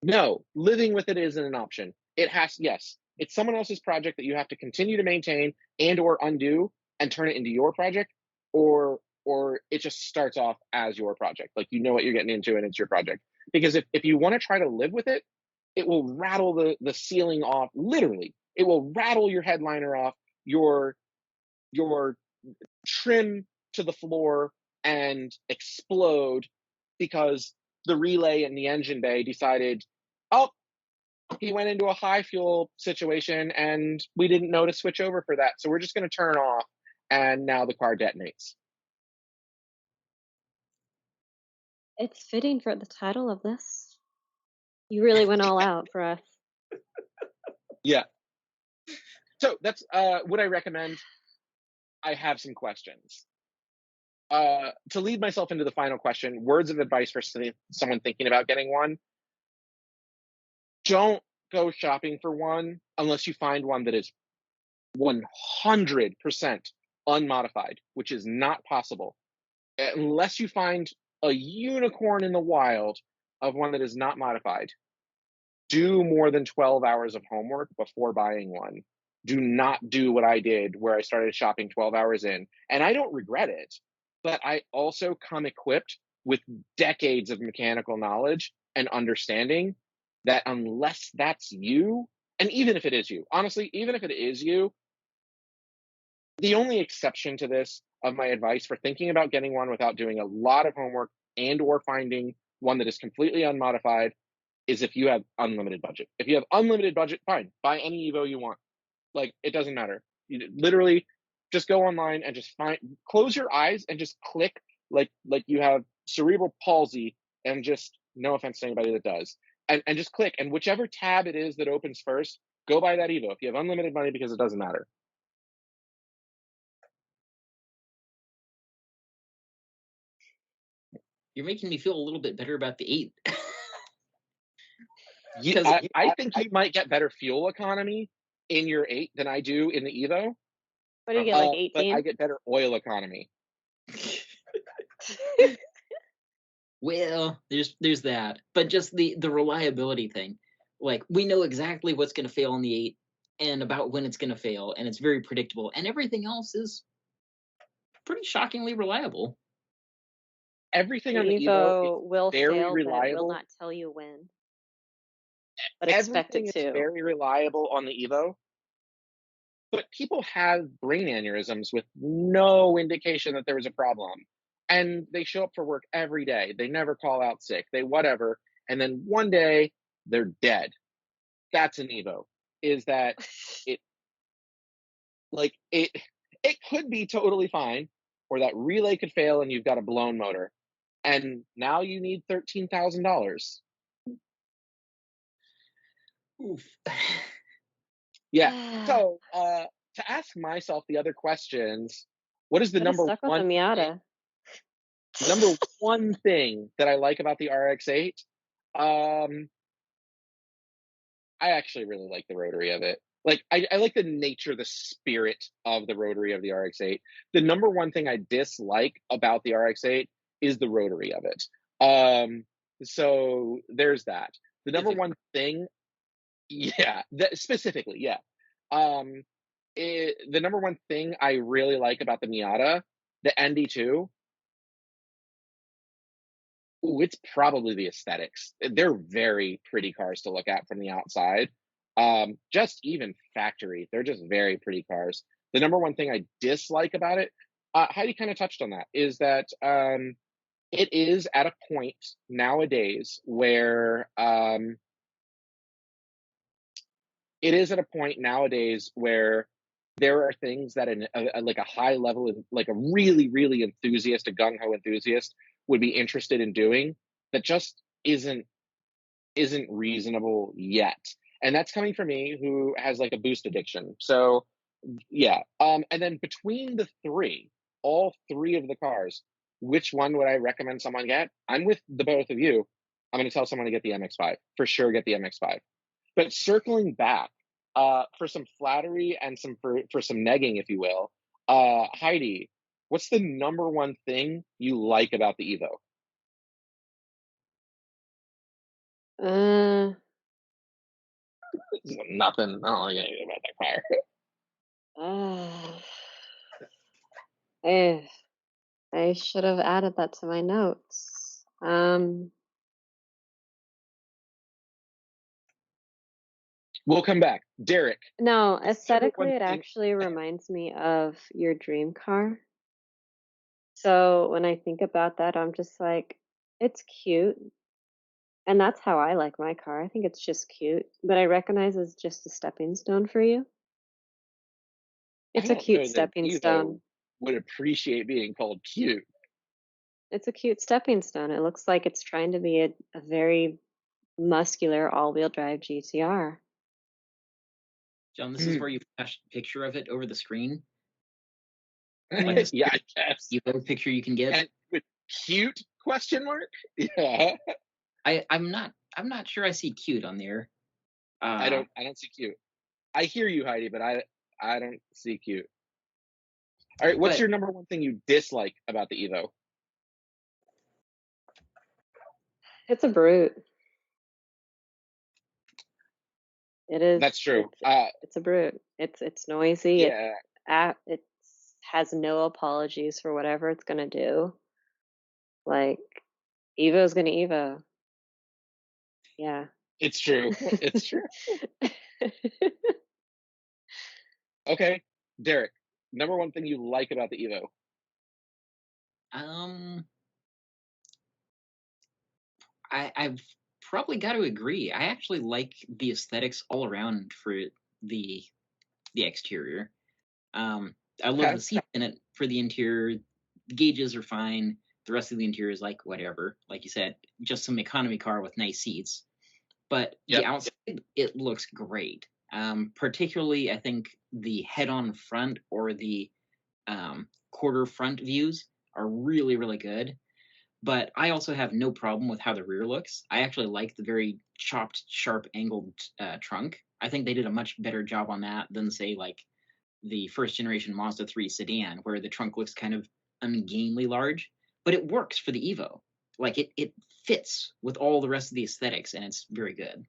No, living with it isn't an option. yes, it's someone else's project that you have to continue to maintain and or undo and turn it into your project, or it just starts off as your project. Like, you know what you're getting into and it's your project. Because if you want to try to live with it, it will rattle the ceiling off, literally. It will rattle your headliner off, your trim to the floor, and explode because the relay in the engine bay decided, oh, he went into a high fuel situation and we didn't know to switch over for that. So we're just going to turn off, and now the car detonates. It's fitting for the title of this. You really went all out for us. Yeah. So that's would I recommend? I have some questions. To lead myself into the final question, words of advice for someone thinking about getting one: don't go shopping for one unless you find one that is 100% unmodified, which is not possible. Unless you find a unicorn in the wild of one that is not modified, do more than 12 hours of homework before buying one. Do not do what I did, where I started shopping 12 hours in. And I don't regret it, but I also come equipped with decades of mechanical knowledge and understanding that unless that's you, and even if it is you, honestly, even if it is you, the only exception to this of my advice for thinking about getting one without doing a lot of homework and or finding one that is completely unmodified is if you have unlimited budget. If you have unlimited budget, fine, buy any Evo you want. Like, it doesn't matter. You literally just go online and just close your eyes and just click like you have cerebral palsy, and just, no offense to anybody that does, and just click, and whichever tab it is that opens first, go buy that Evo if you have unlimited money, because it doesn't matter. You're making me feel a little bit better about the 8. I think you might get better fuel economy in your 8 than I do in the Evo. What do you get, like 18? But I get better oil economy. Well, there's that, but just the reliability thing. Like, we know exactly what's going to fail in the 8 and about when it's going to fail, and it's very predictable, and everything else is pretty shockingly reliable. Everything on the Evo will very fail, reliable. but it will not tell you when. But expect it to. Everything is very reliable on the Evo, but people have brain aneurysms with no indication that there was a problem. And they show up for work every day. They never call out sick. They whatever. And then one day they're dead. That's an Evo. Is that it? Like, it could be totally fine, or that relay could fail and you've got a blown motor, and now you need $13,000. Oof. Yeah. So to ask myself the other questions, what is the number stuck with one the Miata. number one thing that I like about the RX-8? I actually really like the rotary of it. Like, I like the nature, the spirit of the rotary of the RX-8. The number one thing I dislike about the RX-8 is the rotary of it. So there's that. The number one thing, yeah, specifically, yeah. The number one thing I really like about the Miata, the ND2, it's probably the aesthetics. They're very pretty cars to look at from the outside. Just even factory, they're just very pretty cars. The number one thing I dislike about it, Heidi kind of touched on that, is that it is at a point nowadays where there are things that like a high level, like a really, really enthusiast, a gung-ho enthusiast would be interested in doing, that just isn't reasonable yet. And that's coming from me, who has like a boost addiction. So yeah. And then between all three of the cars, which one would I recommend someone get? I'm with the both of you. I'm going to tell someone to get the MX-5. For sure, get the MX-5. But circling back, for some flattery and for some negging, if you will, Heidi, what's the number one thing you like about the Evo? Nothing. I don't like anything about that car. Eh, I should have added that to my notes. We'll come back. Derek, No, number aesthetically, one it thing. actually reminds me of your dream car. So when I think about that, I'm just like, it's cute. And that's how I like my car. I think it's just cute. But I recognize it's just a stepping stone for you. I It's a don't know cute that stepping Evo stone. would appreciate being called cute. It's a cute stepping stone. It looks like it's trying to be a very muscular all-wheel drive GTR. John, this is Hmm. where you flashed a picture of it over the screen. Yeah, I guess. Evo picture you can get. And with cute question mark? Yeah. I'm not sure I see cute on there. I don't see cute. I hear you, Heidi, but I don't see cute. All right, what's But your number one thing you dislike about the Evo? It's a brute. It is. That's true. It's a brute. It's noisy. Yeah, It has no apologies for whatever it's gonna do. Like Evo's gonna Evo. Yeah. it's true. It's true. Okay, Derek, number one thing you like about the Evo? um, I've probably got to agree. I actually like the aesthetics all around for the the exterior. I love Okay, the seats in it for the interior. The gauges are fine. The rest of the interior is like whatever. Like you said, just some economy car with nice seats. But the yep, outside, it looks great. Particularly, I think the head-on front or the quarter front views are really, really good. But I also have no problem with how the rear looks. I actually like the very chopped, sharp angled trunk. I think they did a much better job on that than, say, like the first generation Mazda 3 sedan, where the trunk looks kind of ungainly large. But it works for the Evo. Like it fits with all the rest of the aesthetics, and it's very good.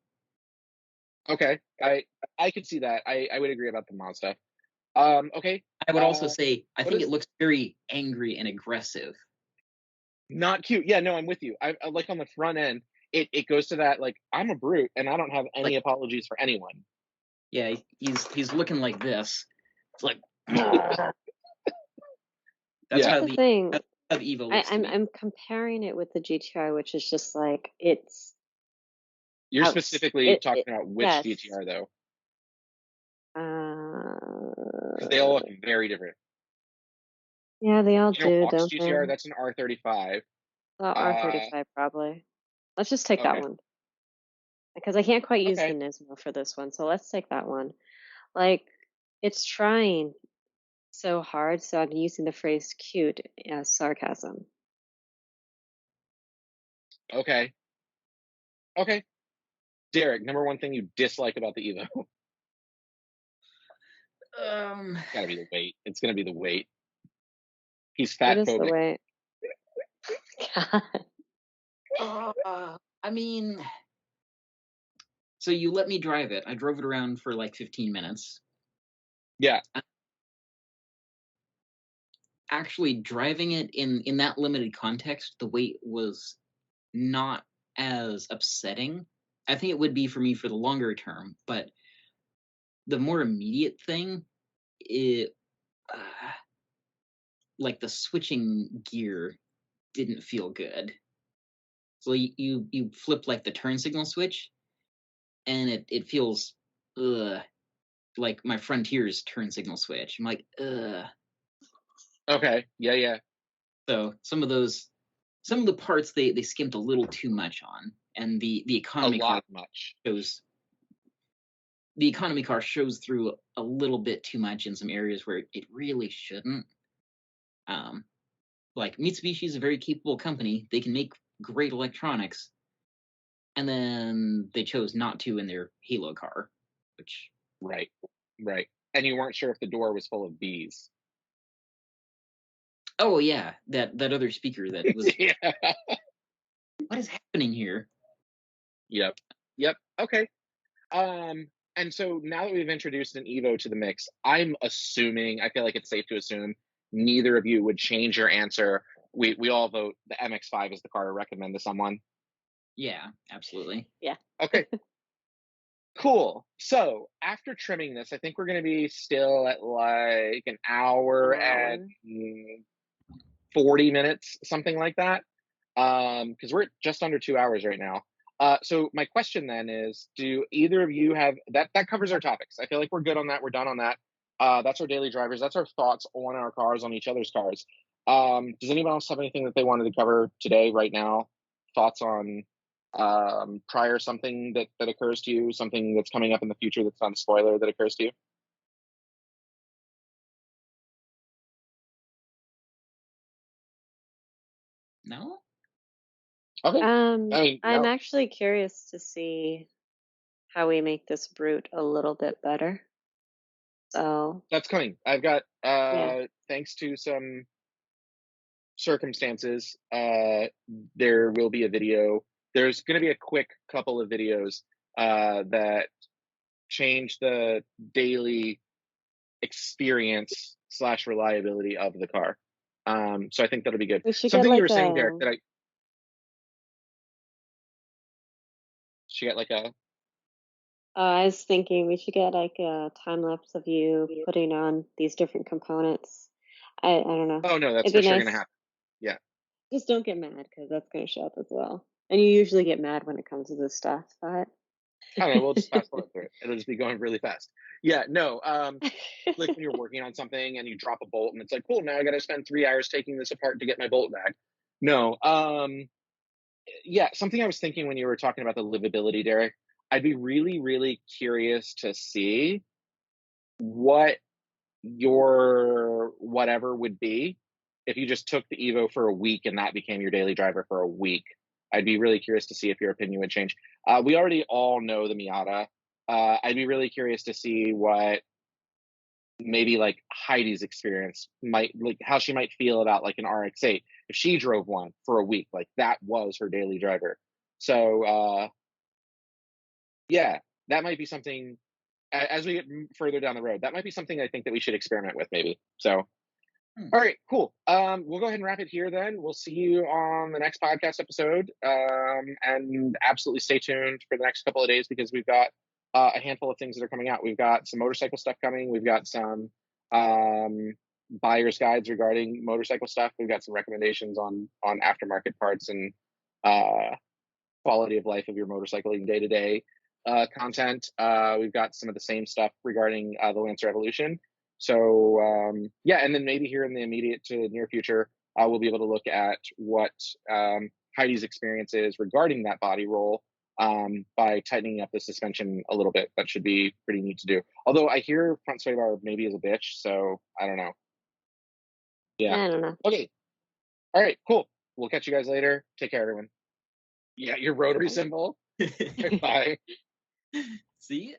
okay. I could see that. I would agree about the Mazda. Okay. I would also say I What think it is looks very angry and aggressive. not cute? Yeah, no, I'm with you. I like on the front end, it goes to that like I'm a brute and I don't have any Like, apologies for anyone. yeah, he's looking like this. It's like that's Yeah, how That's the thing. how the Evo looks to me. I'm comparing it with the GTR, which is just like it's you're out. specifically talking about which Yes. GTR though, because Uh, they all look very different. yeah, they all You know, do, Hawk's don't they? GTR, that's an R35. R35 probably. Let's just take that Okay, one because I can't quite use the okay, Nismo for this one, so let's take that one. Like it's trying so hard, so I'm using the phrase "cute" as sarcasm. okay, okay. Derek, number one thing you dislike about the Evo? Um, Gotta be the weight. It's gonna be the weight. He's It fat is the phobic. way. God. I mean, so you let me drive it. I drove it around for like 15 minutes. Yeah, Actually, driving it in that limited context, the weight was not as upsetting. I think it would be for me for the longer term, but the more immediate thing, it like the switching gear didn't feel good. So you flip like the turn signal switch, and it feels like my Frontier's turn signal switch. I'm like okay, yeah. So some of the parts they skimped a little too much on, and the A economy car lot much. shows the economy car shows through a little bit too much in some areas where it really shouldn't. Um, like Mitsubishi is a very capable company; they can make great electronics, and then they chose not to in their Halo car, which Right, right. And you weren't sure if the door was full of bees. oh yeah, that other speaker that was Yeah. what is happening here? Yep. Yep. Okay. Um, And so now that we've introduced an Evo to the mix, I'm assuming, I feel like it's safe to assume neither of you would change your answer. We all vote the MX-5 is the car to recommend to someone. Yeah, absolutely. Yeah. Okay, cool. So after trimming this, I think we're going to be still at like an hour An hour. and 40 minutes, something like that. Because we're at just under 2 hours right now. So my question then is, do either of you have that covers our topics? I feel like we're good on that. We're done on that. That's our daily drivers. That's our thoughts on our cars, on each other's cars. Does anyone else have anything that they wanted to cover today, right now? Thoughts on prior something that occurs to you, something that's coming up in the future that's not a spoiler that occurs to you? No? Okay. I mean, I'm no, actually curious to see how we make this brute a little bit better. So, that's coming. I've got yeah. thanks to some circumstances, there will be a video. There's going to be a quick couple of videos that change the daily experience slash reliability of the car. So I think that'll be good. We should get Something you were like saying, Derek, a that I should get like a. I was thinking we should get like a time lapse of you putting on these different components. I don't know. Oh no, that's It'd for be sure going to nice. happen. Yeah. Just don't get mad because that's going to show up as well. And you usually get mad when it comes to this stuff, but I don't know. We'll just fast forward through it. It'll just be going really fast. Yeah. No. Like when you're working on something and you drop a bolt and it's like, cool, now I got to spend 3 hours taking this apart to get my bolt back. No. Yeah, something I was thinking when you were talking about the livability, Derek, I'd be really, really curious to see what your whatever would be if you just took the Evo for a week and that became your daily driver for a week. I'd be really curious to see if your opinion would change. We already all know the Miata. I'd be really curious to see what maybe like Heidi's experience might, like how she might feel about like an RX-8 if she drove one for a week, like that was her daily driver. So yeah, that might be something as we get further down the road. That might be something I think that we should experiment with, maybe. So, Hmm. all right, cool. We'll go ahead and wrap it here. Then we'll see you on the next podcast episode, and absolutely stay tuned for the next couple of days because we've got a handful of things that are coming out. We've got some motorcycle stuff coming. We've got some buyer's guides regarding motorcycle stuff. We've got some recommendations on aftermarket parts and uh, quality of life of your motorcycling day to day content. We've got some of the same stuff regarding the Lancer Evolution. So yeah, and then maybe here in the immediate to near future, we'll be able to look at what Heidi's experience is regarding that body roll by tightening up the suspension a little bit. That should be pretty neat to do. Although I hear front sway bar maybe is a bitch, so I don't know. Yeah. I don't know. Okay. All right. Cool. We'll catch you guys later. Take care, everyone. Yeah, your rotary Bye. symbol. Bye. See?